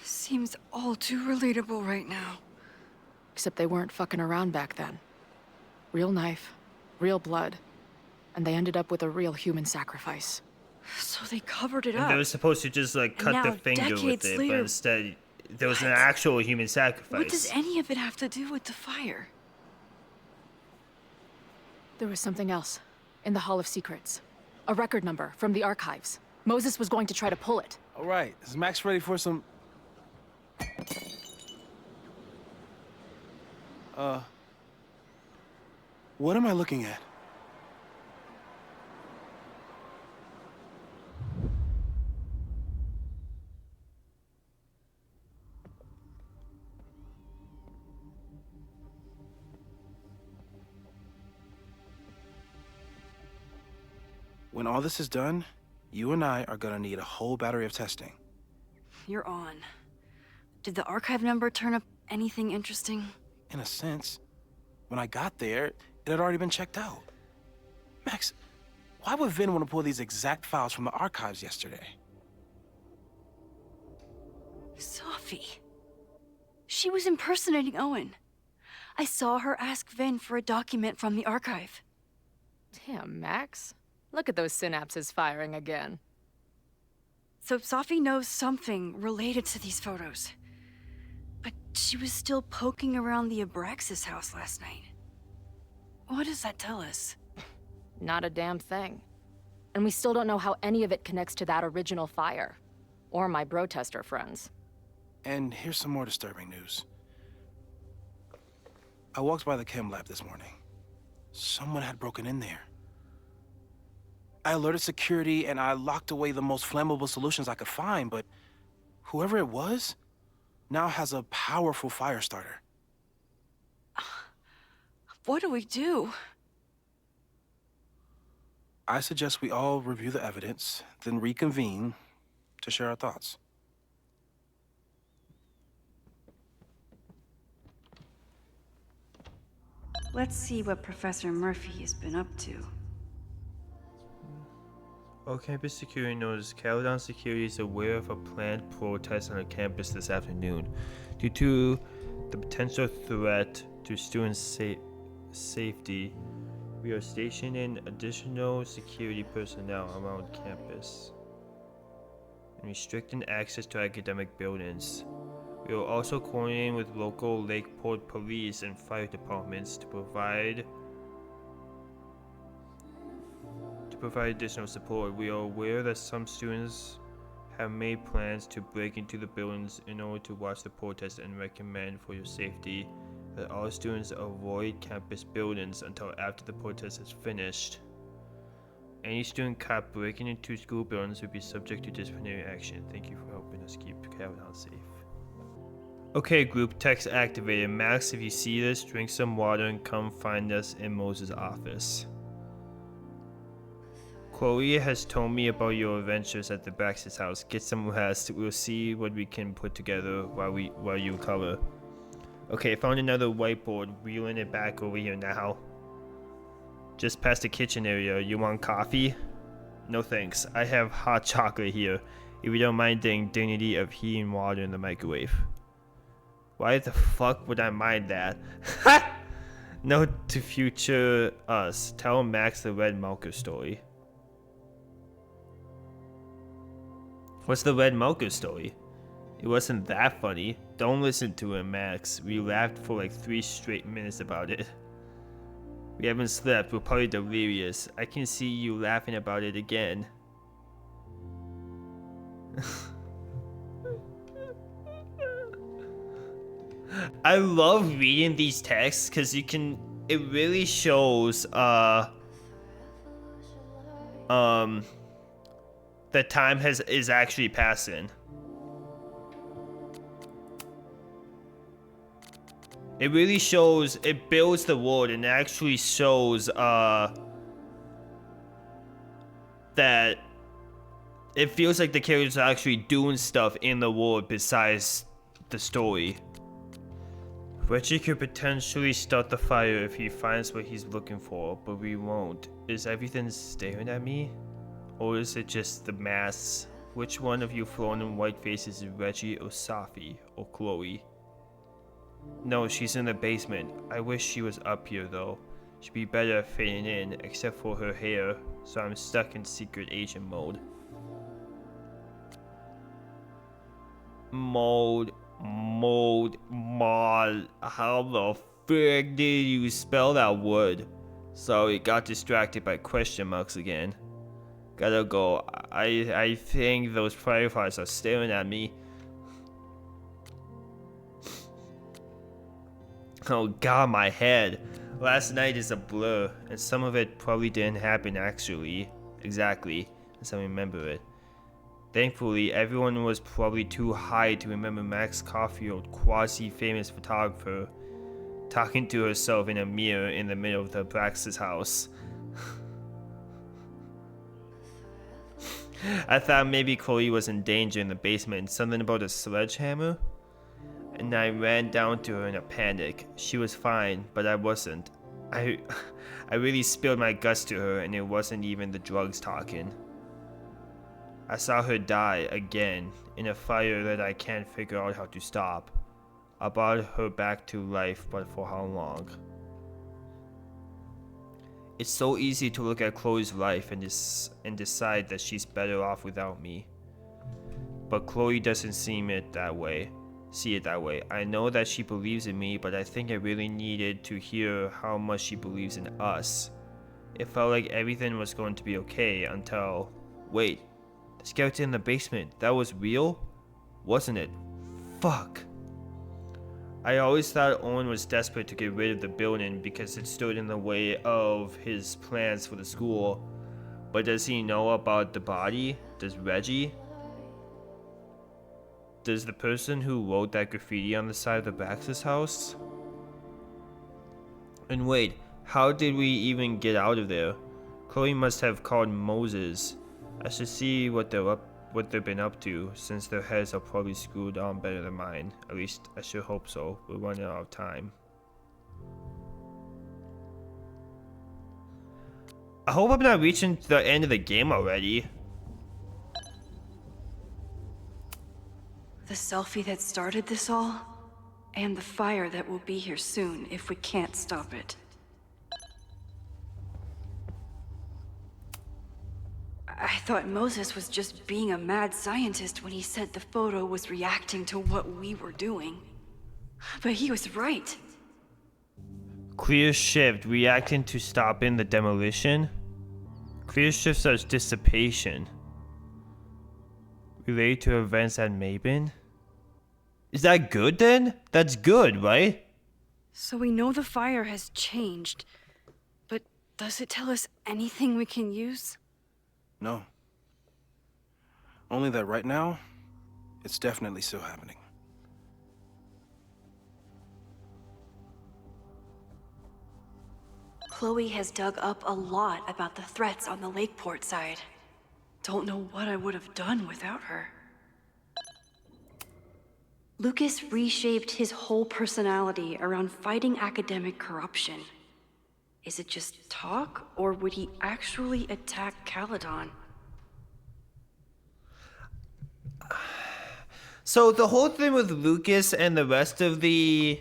Seems all too relatable right now. Except they weren't fucking around back then. Real knife, real blood, and they ended up with a real human sacrifice. So they covered it And up. they were supposed to just like cut the now, finger with decades it, later- but instead there was an actual human sacrifice. What does any of it have to do with the fire? There was something else. In the Hall of Secrets. A record number from the archives. Moses was going to try to pull it. All right, is Max ready for some... What am I looking at? When all this is done, you and I are gonna need a whole battery of testing. You're on. Did the archive number turn up anything interesting? In a sense. When I got there, it had already been checked out. Max, why would Vin want to pull these exact files from the archives yesterday? Sophie. She was impersonating Owen. I saw her ask Vin for a document from the archive. Damn, Max. Look at those synapses firing again. So Sophie knows something related to these photos. But she was still poking around the Abraxas house last night. What does that tell us? Not a damn thing. And we still don't know how any of it connects to that original fire. Or my bro-tester friends. And here's some more disturbing news. I walked by the chem lab this morning. Someone had broken in there. I alerted security and I locked away the most flammable solutions I could find, but whoever it was now has a powerful fire starter. What do we do? I suggest we all review the evidence, then reconvene to share our thoughts. Let's see what Professor Murphy has been up to. While campus security knows, Caledon Security is aware of a planned protest on the campus this afternoon. Due to the potential threat to students' safety, we are stationing additional security personnel around campus and restricting access to academic buildings. We are also coordinating with local Lakeport police and fire departments to provide additional support. We are aware that some students have made plans to break into the buildings in order to watch the protest and recommend for your safety that all students avoid campus buildings until after the protest is finished. Any student caught breaking into school buildings will be subject to disciplinary action. Thank you for helping us keep Caledon safe. Okay, group text activated. Max, if you see this, drink some water and come find us in Moses' office. Chloe has told me about your adventures at the Baxter's house. Get some rest. We'll see what we can put together while you recover. Okay, found another whiteboard. Wheeling it back over here now. Just past the kitchen area. You want coffee? No thanks. I have hot chocolate here. If you don't mind the indignity of heating water in the microwave. Why the fuck would I mind that? Note to future us. Tell Max the Red Mocha story. What's the Red Mocha story? It wasn't that funny. Don't listen to him, Max. We laughed for like 3 straight minutes about it. We haven't slept. We're probably delirious. I can see you laughing about it again. I love reading these texts because it really shows that time is actually passing. It really shows, it builds the world and actually shows that it feels like the characters are actually doing stuff in the world besides the story. Reggie could potentially start the fire if he finds what he's looking for, but we won't. Is everything staring at me? Or is it just the masks? Which one of you floating white faces is Reggie or Safi or Chloe? No, she's in the basement. I wish she was up here though. She'd be better at fading in, except for her hair, so I'm stuck in secret agent mode. Mod. How the frick did you spell that word? Sorry, got distracted by question marks again. Gotta go. I think those fireflies are staring at me. Oh god, my head. Last night is a blur, and some of it probably didn't happen actually. Exactly, as I remember it. Thankfully, everyone was probably too high to remember Max Caulfield, quasi-famous photographer, talking to herself in a mirror in the middle of the Brax's house. I thought maybe Chloe was in danger in the basement, something about a sledgehammer? And I ran down to her in a panic. She was fine, but I wasn't. I really spilled my guts to her, and it wasn't even the drugs talking. I saw her die again in a fire that I can't figure out how to stop. I brought her back to life, but for how long? It's so easy to look at Chloe's life and decide that she's better off without me. But Chloe doesn't see it that way. I know that she believes in me, but I think I really needed to hear how much she believes in us. It felt like everything was going to be okay until... Wait, the skeleton in the basement, that was real? Wasn't it? Fuck. I always thought Owen was desperate to get rid of the building because it stood in the way of his plans for the school. But does he know about the body? Does Reggie? Does the person who wrote that graffiti on the side of the Bax's house? And wait, how did we even get out of there? Chloe must have called Moses. I should see what they've been up to, since their heads are probably screwed on better than mine. At least I should hope so. We're running out of time. I hope I'm not reaching the end of the game already. The selfie that started this all, and the fire that will be here soon if we can't stop it. I thought Moses was just being a mad scientist when he said the photo was reacting to what we were doing. But he was right. Clear shift, reacting to stopping the demolition. Clear shift says dissipation. Related to events at Mabin? Is that good then? That's good, right? So we know the fire has changed, but does it tell us anything we can use? No. Only that right now, it's definitely still happening. Chloe has dug up a lot about the threats on the Lakeport side. Don't know what I would have done without her. Lucas reshaped his whole personality around fighting academic corruption. Is it just talk, or would he actually attack Caledon? So the whole thing with Lucas and the rest of the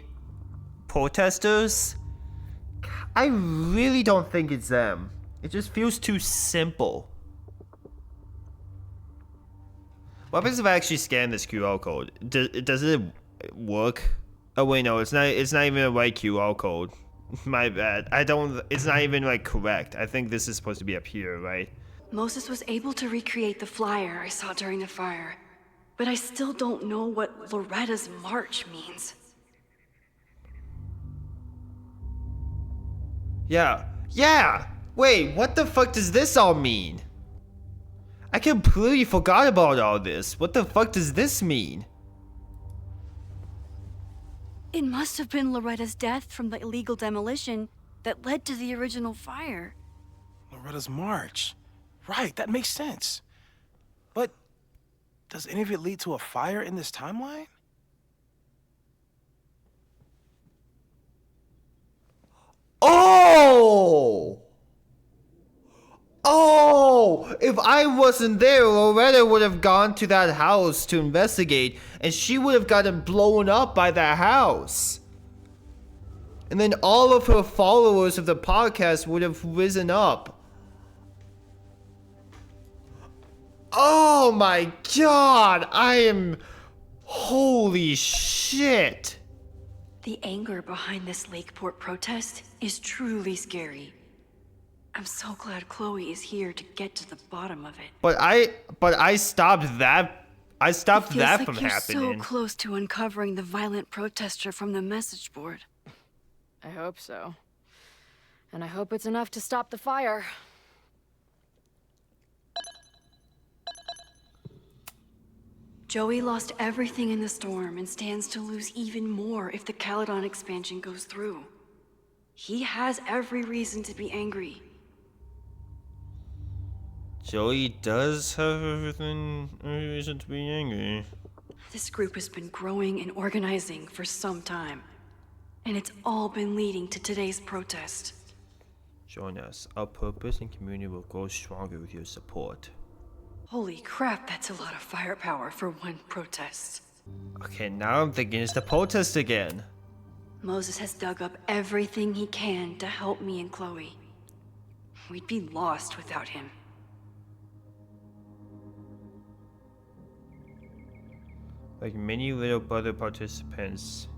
protesters, I really don't think it's them. It just feels too simple. What happens if I actually scan this QR code? Does it work? Oh wait, no, it's not even the right QR code. My bad. It's not even like correct. I think this is supposed to be up here, right? Moses was able to recreate the flyer I saw during the fire, but I still don't know what Loretta's march means. Yeah! Wait, what the fuck does this all mean? I completely forgot about all this. What the fuck does this mean? It must have been Loretta's death from the illegal demolition that led to the original fire. Loretta's march. Right, that makes sense. But does any of it lead to a fire in this timeline? Oh! If I wasn't there, Loretta would have gone to that house to investigate, and she would have gotten blown up by that house. And then all of her followers of the podcast would have risen up. Oh my god! Holy shit! The anger behind this Lakeport protest is truly scary. I'm so glad Chloe is here to get to the bottom of it. But I stopped that. I stopped It feels that like from you're happening. so close to uncovering the violent protester from the message board. I hope so. And I hope it's enough to stop the fire. Joey lost everything in the storm and stands to lose even more if the Caledon expansion goes through. He has every reason to be angry. Joey does have every reason to be angry. This group has been growing and organizing for some time, and it's all been leading to today's protest. Join us. Our purpose and community will grow stronger with your support. Holy crap, that's a lot of firepower for one protest. Okay, now I'm thinking it's the protest again. Moses has dug up everything he can to help me and Chloe. We'd be lost without him. Like many Little Brother participants,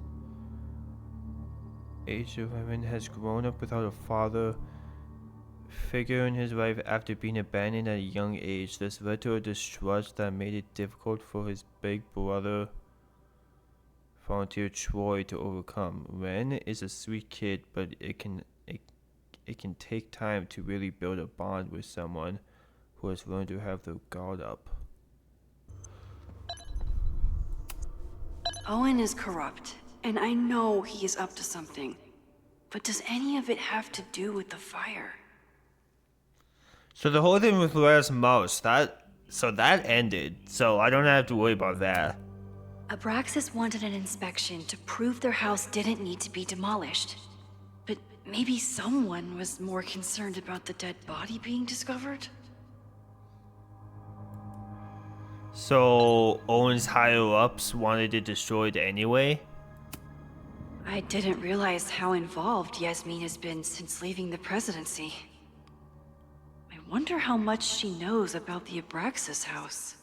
Age 11 has grown up without a father figure in his life after being abandoned at a young age. This led to a distrust that made it difficult for his big brother, volunteer Troy, to overcome. Ren is a sweet kid, but it can take time to really build a bond with someone who has learned to have their guard up. Owen is corrupt, and I know he is up to something. But does any of it have to do with the fire? So the whole thing with Laura's mouse, that ended, so I don't have to worry about that. Abraxas wanted an inspection to prove their house didn't need to be demolished. But maybe someone was more concerned about the dead body being discovered? So Owen's higher-ups wanted it destroyed anyway? I didn't realize how involved Yasmin has been since leaving the presidency. I wonder how much she knows about the Abraxas house.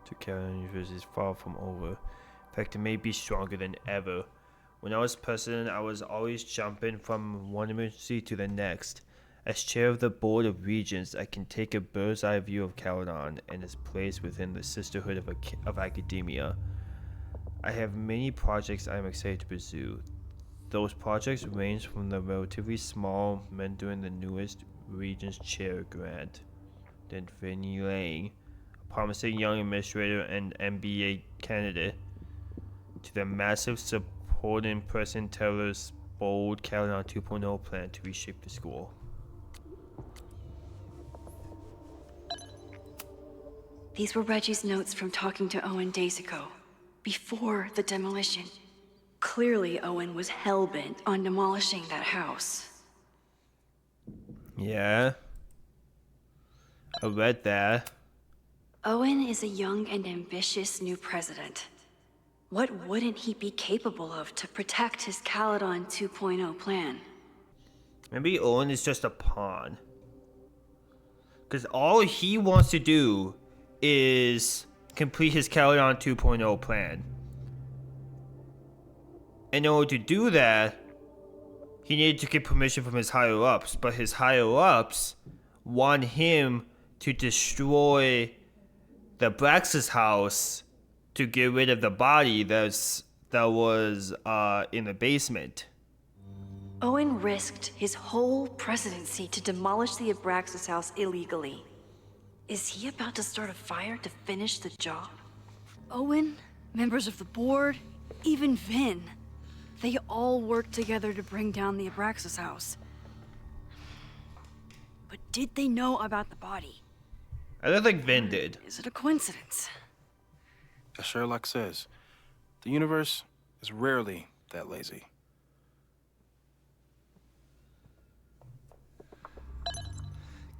To Caledon University is far from over. In fact, it may be stronger than ever. When I was president, I was always jumping from one emergency to the next. As chair of the Board of Regents, I can take a bird's eye view of Caledon and its place within the sisterhood of academia. I have many projects I am excited to pursue. Those projects range from the relatively small mentoring the newest Regents Chair grant, then Vinny Lang, a promising young administrator and MBA candidate, to the massive supporting President Taylor's bold Caledon 2.0 plan to reshape the school. These were Reggie's notes from talking to Owen days ago, before the demolition. Clearly, Owen was hell-bent on demolishing that house. Yeah, I read that. Owen is a young and ambitious new president. What wouldn't he be capable of to protect his Caledon 2.0 plan? Maybe Owen is just a pawn. Because all he wants to do is complete his Caledon 2.0 plan. In order to do that, he needed to get permission from his higher-ups, but his higher-ups want him to destroy the Brax's house to get rid of the body that was in the basement. Owen risked his whole presidency to demolish the Abraxas house illegally. Is he about to start a fire to finish the job? Owen, members of the board, even Vin. They all worked together to bring down the Abraxas house. But did they know about the body? I don't think Vin did. Is it a coincidence? As Sherlock says, the universe is rarely that lazy.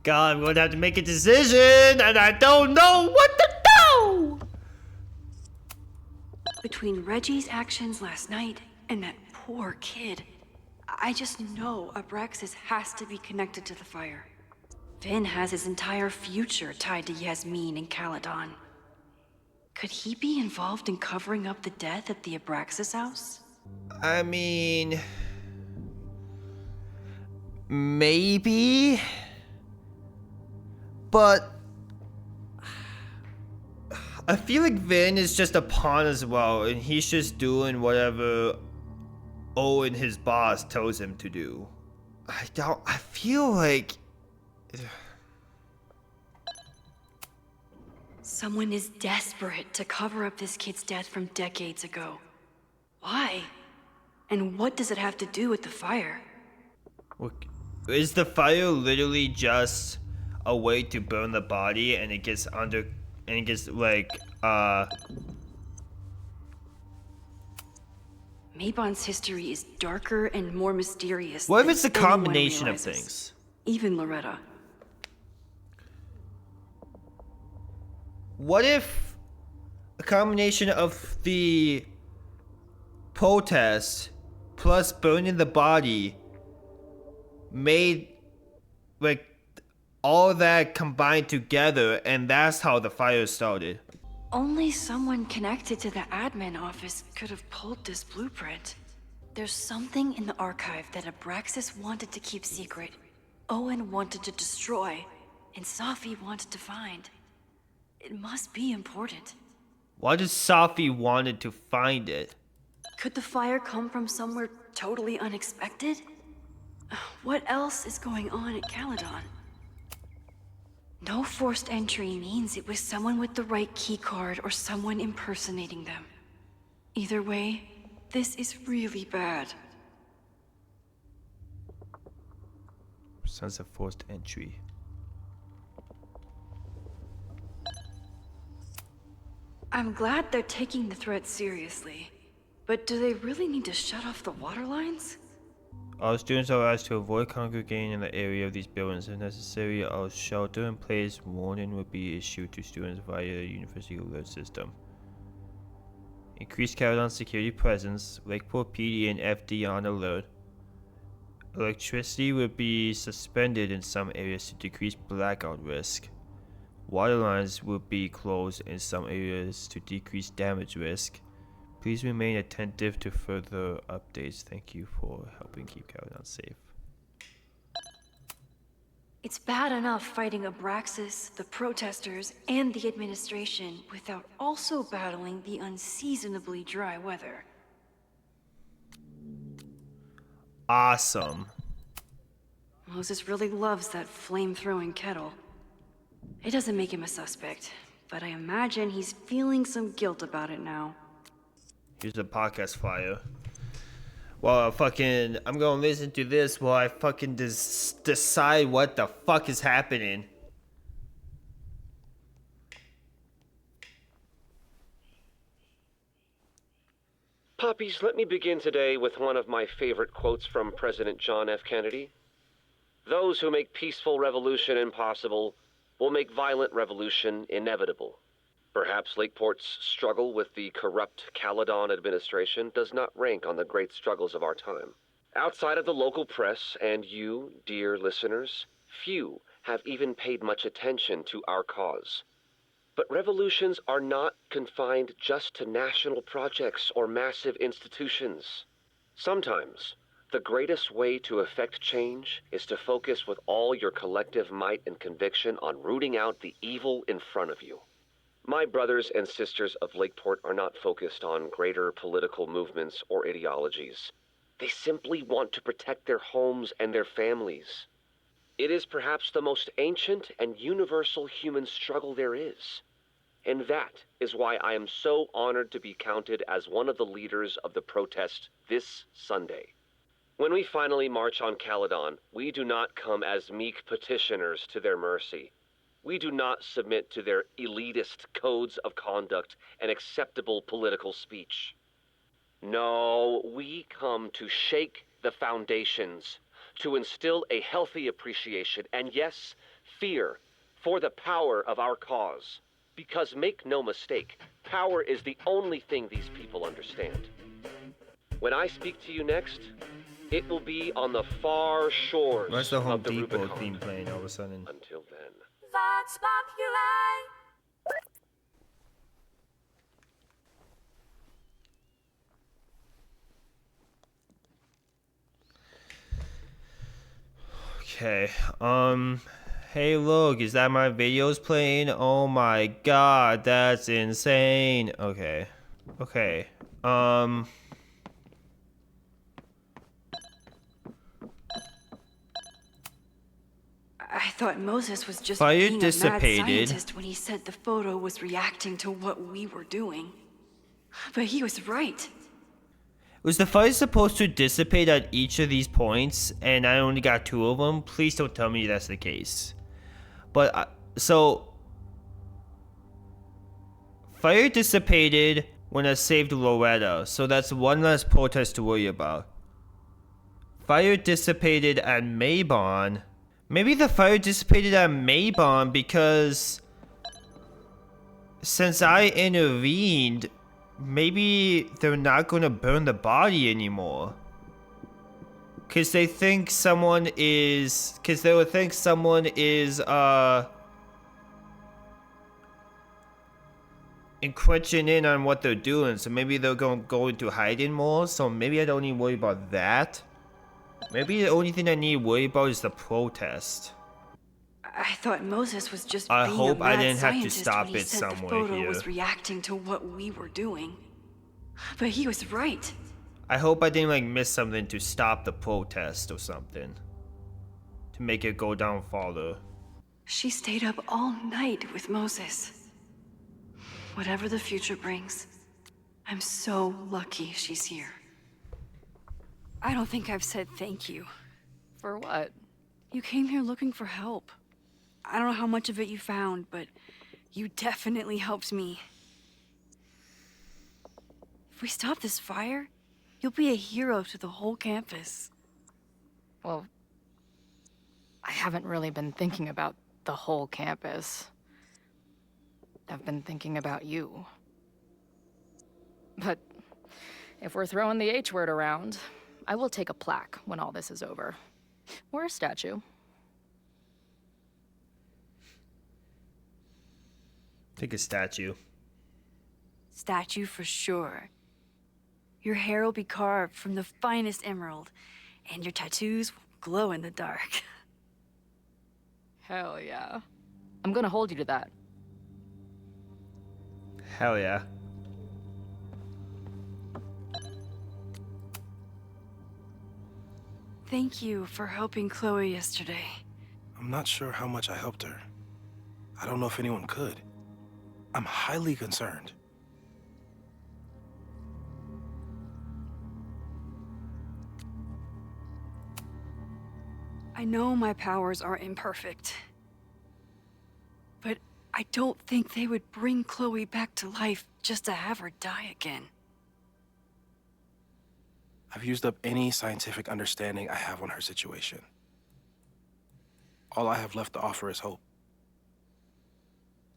God, I'm going to have to make a decision, and I don't know what to do! Between Reggie's actions last night and that poor kid, I just know Abraxas has to be connected to the fire. Vin has his entire future tied to Yasmin and Caledon. Could he be involved in covering up the death at the Abraxas house? I mean, Maybe. But I feel like Vin is just a pawn as well, and he's just doing whatever Owen, his boss, tells him to do. I feel like... Someone is desperate to cover up this kid's death from decades ago. Why? And what does it have to do with the fire? Is the fire literally just a way to burn the body and it gets like, Mabon's history is darker and more mysterious. What if it's a than anyone combination of realizes. things? Even Loretta. What if a combination of the protest plus burning the body made like all that combined together, and that's how the fire started? Only someone connected to the admin office could have pulled this blueprint. There's something in the archive that Abraxas wanted to keep secret, Owen wanted to destroy, and Safi wanted to find. It must be important. Why did Safi wanted to find it? Could the fire come from somewhere totally unexpected? What else is going on at Caledon? No forced entry means it was someone with the right keycard or someone impersonating them. Either way, this is really bad. Sense of forced entry. I'm glad they're taking the threat seriously. But do they really need to shut off the water lines? All students are asked to avoid congregating in the area of these buildings. If necessary, a shelter in place warning will be issued to students via the university alert system. Increased Caledon security presence. Lakeport PD and FD on alert. Electricity will be suspended in some areas to decrease blackout risk. Water lines will be closed in some areas to decrease damage risk. Please remain attentive to further updates. Thank you for helping keep Caledon safe. It's bad enough fighting Abraxas, the protesters, and the administration without also battling the unseasonably dry weather. Awesome. Moses really loves that flame-throwing kettle. It doesn't make him a suspect, but I imagine he's feeling some guilt about it now. Here's a podcast flyer. Well, I'm gonna listen to this while I fucking decide what the fuck is happening. Puppies, let me begin today with one of my favorite quotes from President John F. Kennedy. Those who make peaceful revolution impossible will make violent revolution inevitable. Perhaps Lakeport's struggle with the corrupt Caledon administration does not rank on the great struggles of our time. Outside of the local press and you, dear listeners, few have even paid much attention to our cause. But revolutions are not confined just to national projects or massive institutions. Sometimes, the greatest way to effect change is to focus with all your collective might and conviction on rooting out the evil in front of you. My brothers and sisters of Lakeport are not focused on greater political movements or ideologies. They simply want to protect their homes and their families. It is perhaps the most ancient and universal human struggle there is. And that is why I am so honored to be counted as one of the leaders of the protest this Sunday. When we finally march on Caledon, we do not come as meek petitioners to their mercy. We do not submit to their elitist codes of conduct and acceptable political speech. No, we come to shake the foundations, to instill a healthy appreciation and, yes, fear for the power of our cause. Because make no mistake, power is the only thing these people understand. When I speak to you next, it will be on the far shores Where's the Home of the Depot Rubicon. theme playing all of a sudden? Until then. Vox Populi. Okay. Hey, look, is that my videos playing? Oh my god, that's insane. Okay. Okay. I thought Moses was just Fire being a mad dissipated. scientist when he said the photo was reacting to what we were doing. But he was right. Was the fire supposed to dissipate at each of these points, and I only got 2 of them? Please don't tell me that's the case. But, so... Fire dissipated when I saved Loretta, so that's one less protest to worry about. Fire dissipated at Maybon. Maybe the fire dissipated at Maybon because... since I intervened... maybe they're not gonna burn the body anymore. Cause they think someone is... cause they would think someone is, encroaching in on what they're doing. So maybe they're gonna go into hiding more. So maybe I don't need to worry about that. Maybe the only thing I need to worry about is the protest. I thought Moses was just I being hope a mad I didn't have to scientist stop when he it said somewhere the photo here. was reacting to what we were doing. But he was right. I hope I didn't like miss something to stop the protest or something. To make it go down farther. She stayed up all night with Moses. Whatever the future brings, I'm so lucky she's here. I don't think I've said thank you. For what? You came here looking for help. I don't know how much of it you found, but you definitely helped me. If we stop this fire, you'll be a hero to the whole campus. Well, I haven't really been thinking about the whole campus. I've been thinking about you. But if we're throwing the H word around, I will take a plaque when all this is over. Or a statue. Take a statue. Statue for sure. Your hair will be carved from the finest emerald, and your tattoos will glow in the dark. Hell yeah. I'm gonna hold you to that. Hell yeah. Thank you for helping Chloe yesterday. I'm not sure how much I helped her. I don't know if anyone could. I'm highly concerned. I know my powers are imperfect. But I don't think they would bring Chloe back to life just to have her die again. I've used up any scientific understanding I have on her situation. All I have left to offer is hope.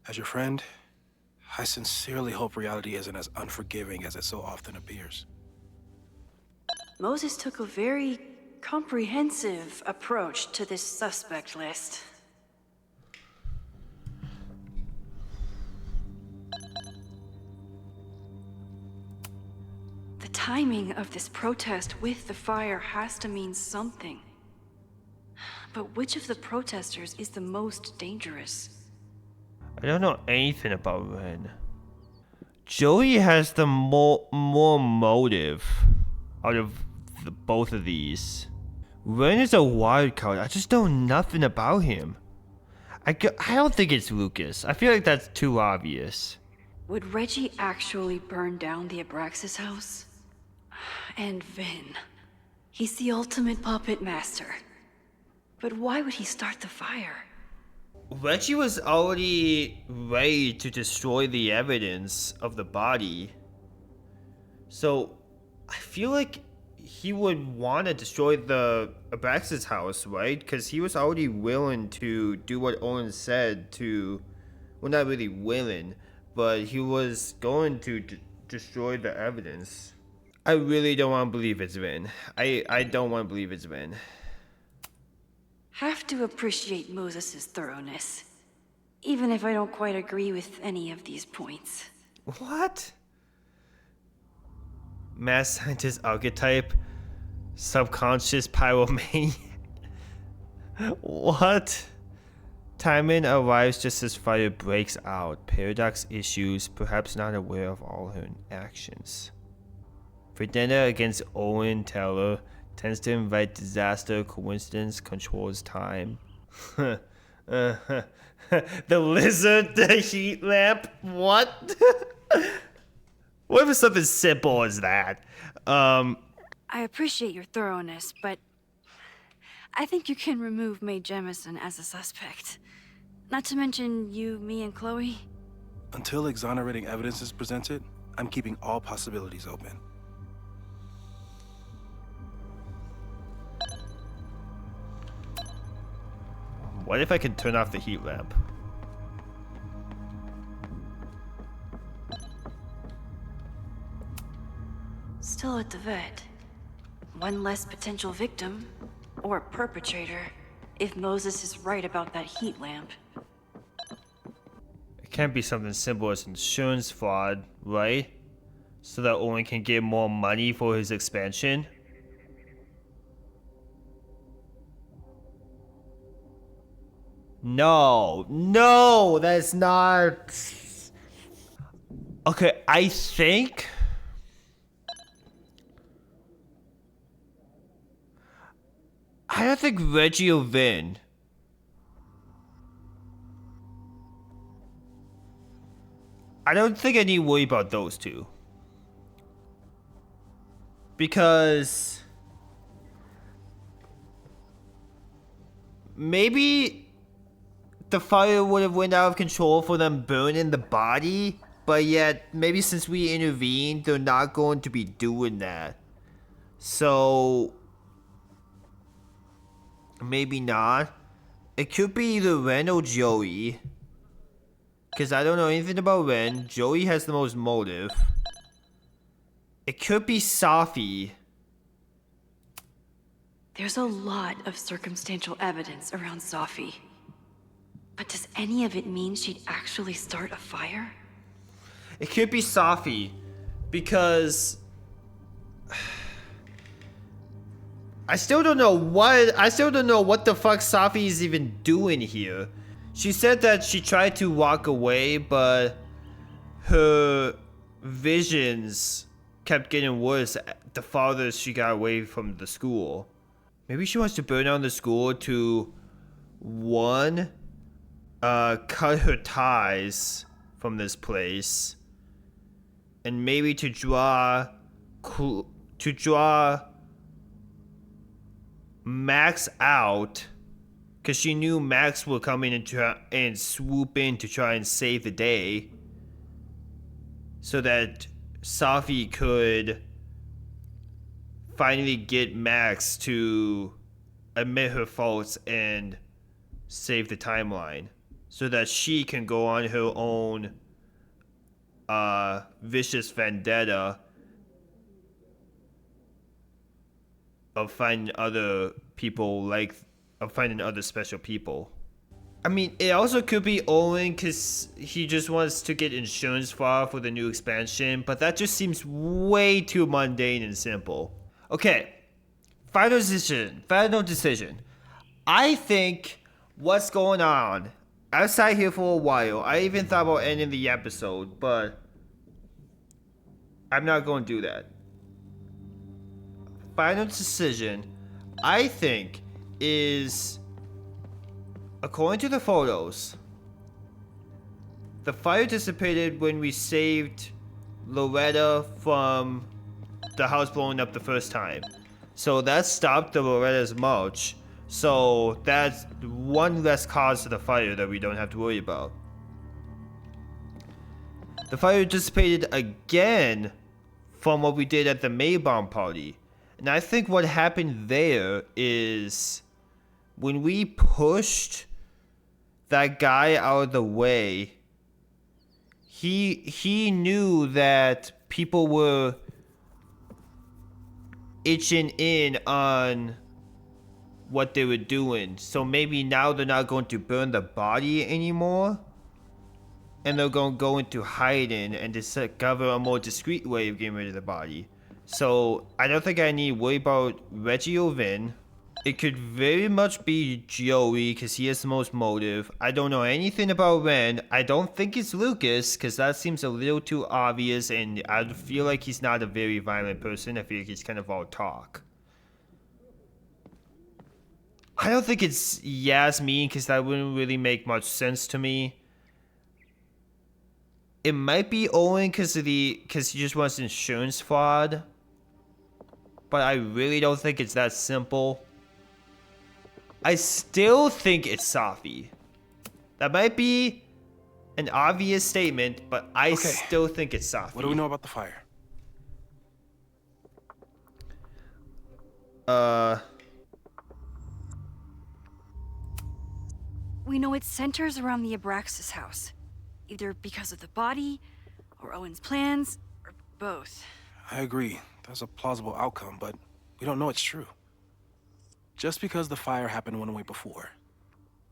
As your friend, I sincerely hope reality isn't as unforgiving as it so often appears. Moses took a very comprehensive approach to this suspect list. The timing of this protest with the fire has to mean something. But which of the protesters is the most dangerous? I don't know anything about Ren. Joey has the more motive out of both of these. Ren is a wild card. I just know nothing about him. I don't think it's Lucas. I feel like that's too obvious. Would Reggie actually burn down the Abraxas house? And Vin. He's the ultimate puppet master. But why would he start the fire? Reggie was already ready to destroy the evidence of the body. So, I feel like he would want to destroy the Abraxas house, right? Because he was already willing to do what Owen said to... Well, not really willing, but he was going to destroy the evidence. I really don't want to believe it's Vin. I don't want to believe it's Vin. Have to appreciate Moses' thoroughness. Even if I don't quite agree with any of these points. What? Mad scientist archetype? Subconscious pyromaniac? What? Timon arrives just as fire breaks out. Paradox issues, perhaps not aware of all her actions. Pretender against Owen Taylor tends to invite disaster. Coincidence controls time. The lizard, the heat lamp. What? What if it's something simple as that? I appreciate your thoroughness, but I think you can remove Mae Jemison as a suspect. Not to mention you, me, and Chloe. Until exonerating evidence is presented, I'm keeping all possibilities open. What if I can turn off the heat lamp? Still at the vet. One less potential victim, or perpetrator, if Moses is right about that heat lamp. It can't be something simple as insurance fraud, right? So that Owen can get more money for his expansion? No, that's not. Okay, I think. I don't think Reggie or Vin. I don't think I need to worry about those two. Because maybe the fire would have went out of control for them burning the body, but yet maybe since we intervened, they're not going to be doing that. So maybe not. It could be either Ren or Joey. Because I don't know anything about Ren. Joey has the most motive. It could be Safi. There's a lot of circumstantial evidence around Safi. But does any of it mean she'd actually start a fire? It could be Safi. Because I still don't know what the fuck Safi is even doing here. She said that she tried to walk away, but her visions kept getting worse the farther she got away from the school. Maybe she wants to burn down the school to, one, cut her ties from this place, and maybe to draw Max out. Because she knew Max would come in and swoop in to try and save the day. So that Safi could finally get Max to admit her faults and save the timeline. So that she can go on her own vicious vendetta of finding other people of finding other special people. I mean, it also could be Owen because he just wants to get insurance for the new expansion, but that just seems way too mundane and simple. Okay, final decision. I think what's going on, I sat here for a while. I even thought about ending the episode, but I'm not going to do that. Final decision, I think, is, according to the photos, the fire dissipated when we saved Loretta from the house blowing up the first time. So that stopped the Loretta's march. So that's one less cause to the fire that we don't have to worry about. The fire dissipated again from what we did at the Maybaum party. And I think what happened there is when we pushed that guy out of the way, he knew that people were itching in on what they were doing. So maybe now they're not going to burn the body anymore. And they're going to go into hiding and discover a more discreet way of getting rid of the body. So I don't think I need to worry about Reggie or Vin. It could very much be Joey because he has the most motive. I don't know anything about Ren. I don't think it's Lucas because that seems a little too obvious, and I feel like he's not a very violent person. I feel like he's kind of all talk. I don't think it's Yasmin because that wouldn't really make much sense to me. It might be Owen because he just wants insurance fraud. But I really don't think it's that simple. I still think it's Safi. That might be an obvious statement, but I still think it's Safi. What do we know about the fire? We know it centers around the Abraxas house. Either because of the body, or Owen's plans, or both. I agree. That's a plausible outcome, but we don't know it's true. Just because the fire happened one way before,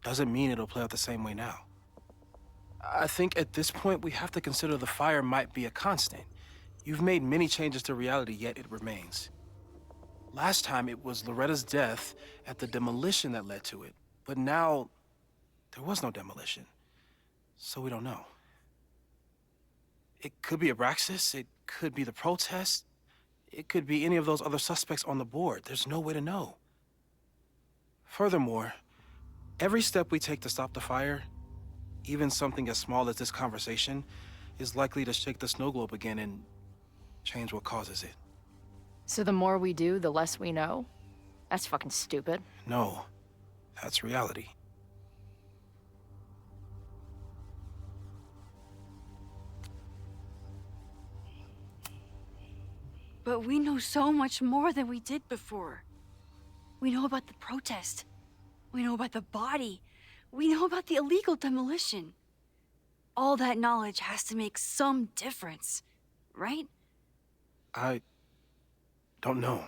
doesn't mean it'll play out the same way now. I think at this point we have to consider the fire might be a constant. You've made many changes to reality, yet it remains. Last time it was Loretta's death at the demolition that led to it, but now there was no demolition, so we don't know. It could be Abraxas, it could be the protest, it could be any of those other suspects on the board. There's no way to know. Furthermore, every step we take to stop the fire, even something as small as this conversation, is likely to shake the snow globe again and change what causes it. So the more we do, the less we know? That's fucking stupid. No, that's reality. But we know so much more than we did before. We know about the protest. We know about the body. We know about the illegal demolition. All that knowledge has to make some difference, right? I don't know.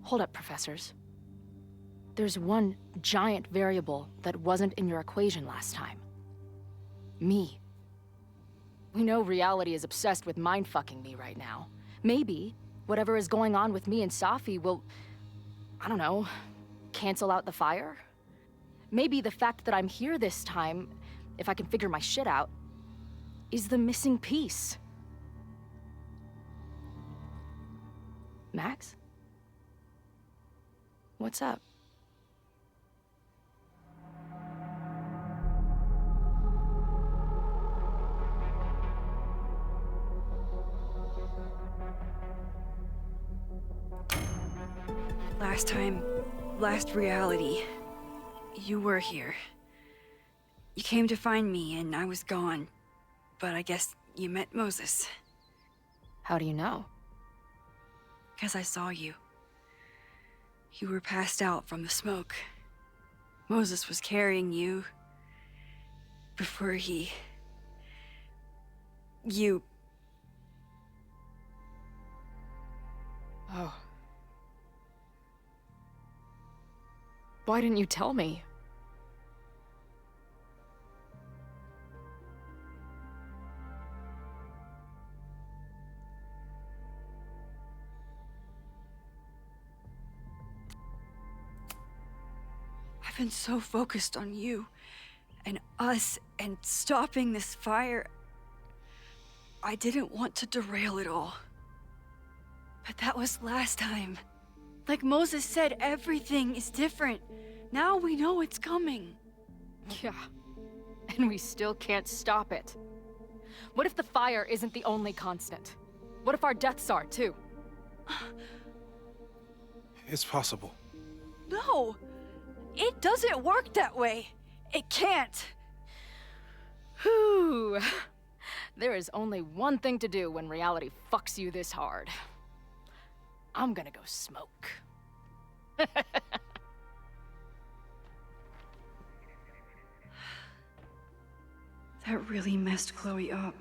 Hold up, professors. There's one giant variable that wasn't in your equation last time. Me. We know reality is obsessed with mind-fucking me right now. Maybe whatever is going on with me and Safi will, I don't know, cancel out the fire? Maybe the fact that I'm here this time, if I can figure my shit out, is the missing piece. Max? What's up? Last reality, you were here. You came to find me and I was gone, but I guess you met Moses. How do you know? 'Cause I saw you. You were passed out from the smoke. Moses was carrying you before you... Oh. Why didn't you tell me? I've been so focused on you and us and stopping this fire. I didn't want to derail it all. But that was last time. Like Moses said, everything is different. Now we know it's coming. Yeah, and we still can't stop it. What if the fire isn't the only constant? What if our deaths are, too? It's possible. No! It doesn't work that way. It can't. Whew. There is only one thing to do when reality fucks you this hard. I'm gonna go smoke. That really messed Chloe up.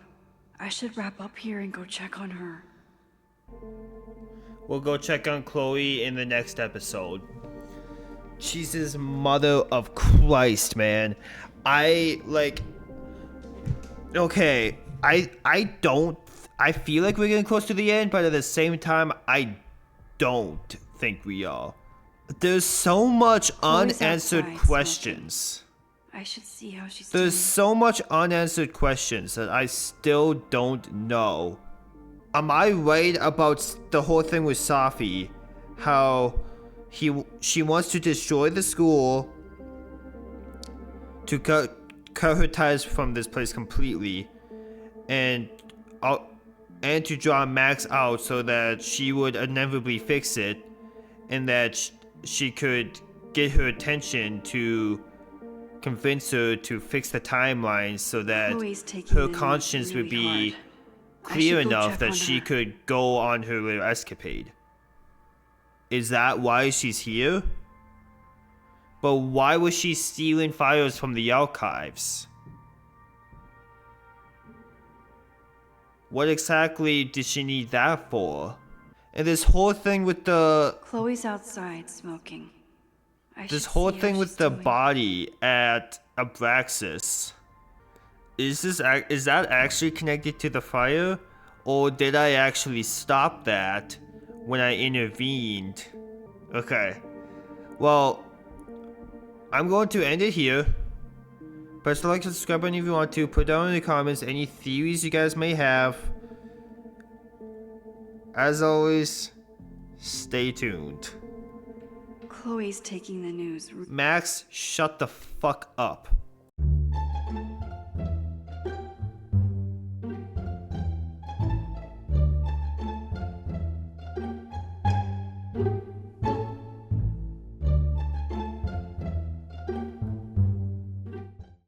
I should wrap up here and go check on her. We'll go check on Chloe in the next episode. Jesus, mother of Christ, man. I feel like we're getting close to the end, but at the same time, I don't think we are. There's so much Chloe's unanswered outside questions. I should see how she's There's doing. so much unanswered questions that I still don't know. Am I right about the whole thing with Safi? How she wants to destroy the school to cut her ties from this place completely, and to draw Max out so that she would inevitably fix it, and that she could get her attention to convince her to fix the timeline so that her conscience would be clear enough that she could go on her little escapade. Is that why she's here? But why was she stealing files from the archives? What exactly did she need that for? And this whole thing with the... Chloe's outside smoking. This whole thing with the body at Abraxas. Is that actually connected to the fire? Or did I actually stop that when I intervened? Okay. Well, I'm going to end it here. Press the like and subscribe button if you want to. Put down in the comments any theories you guys may have. As always, stay tuned. Chloe's taking the news. Max, shut the fuck up.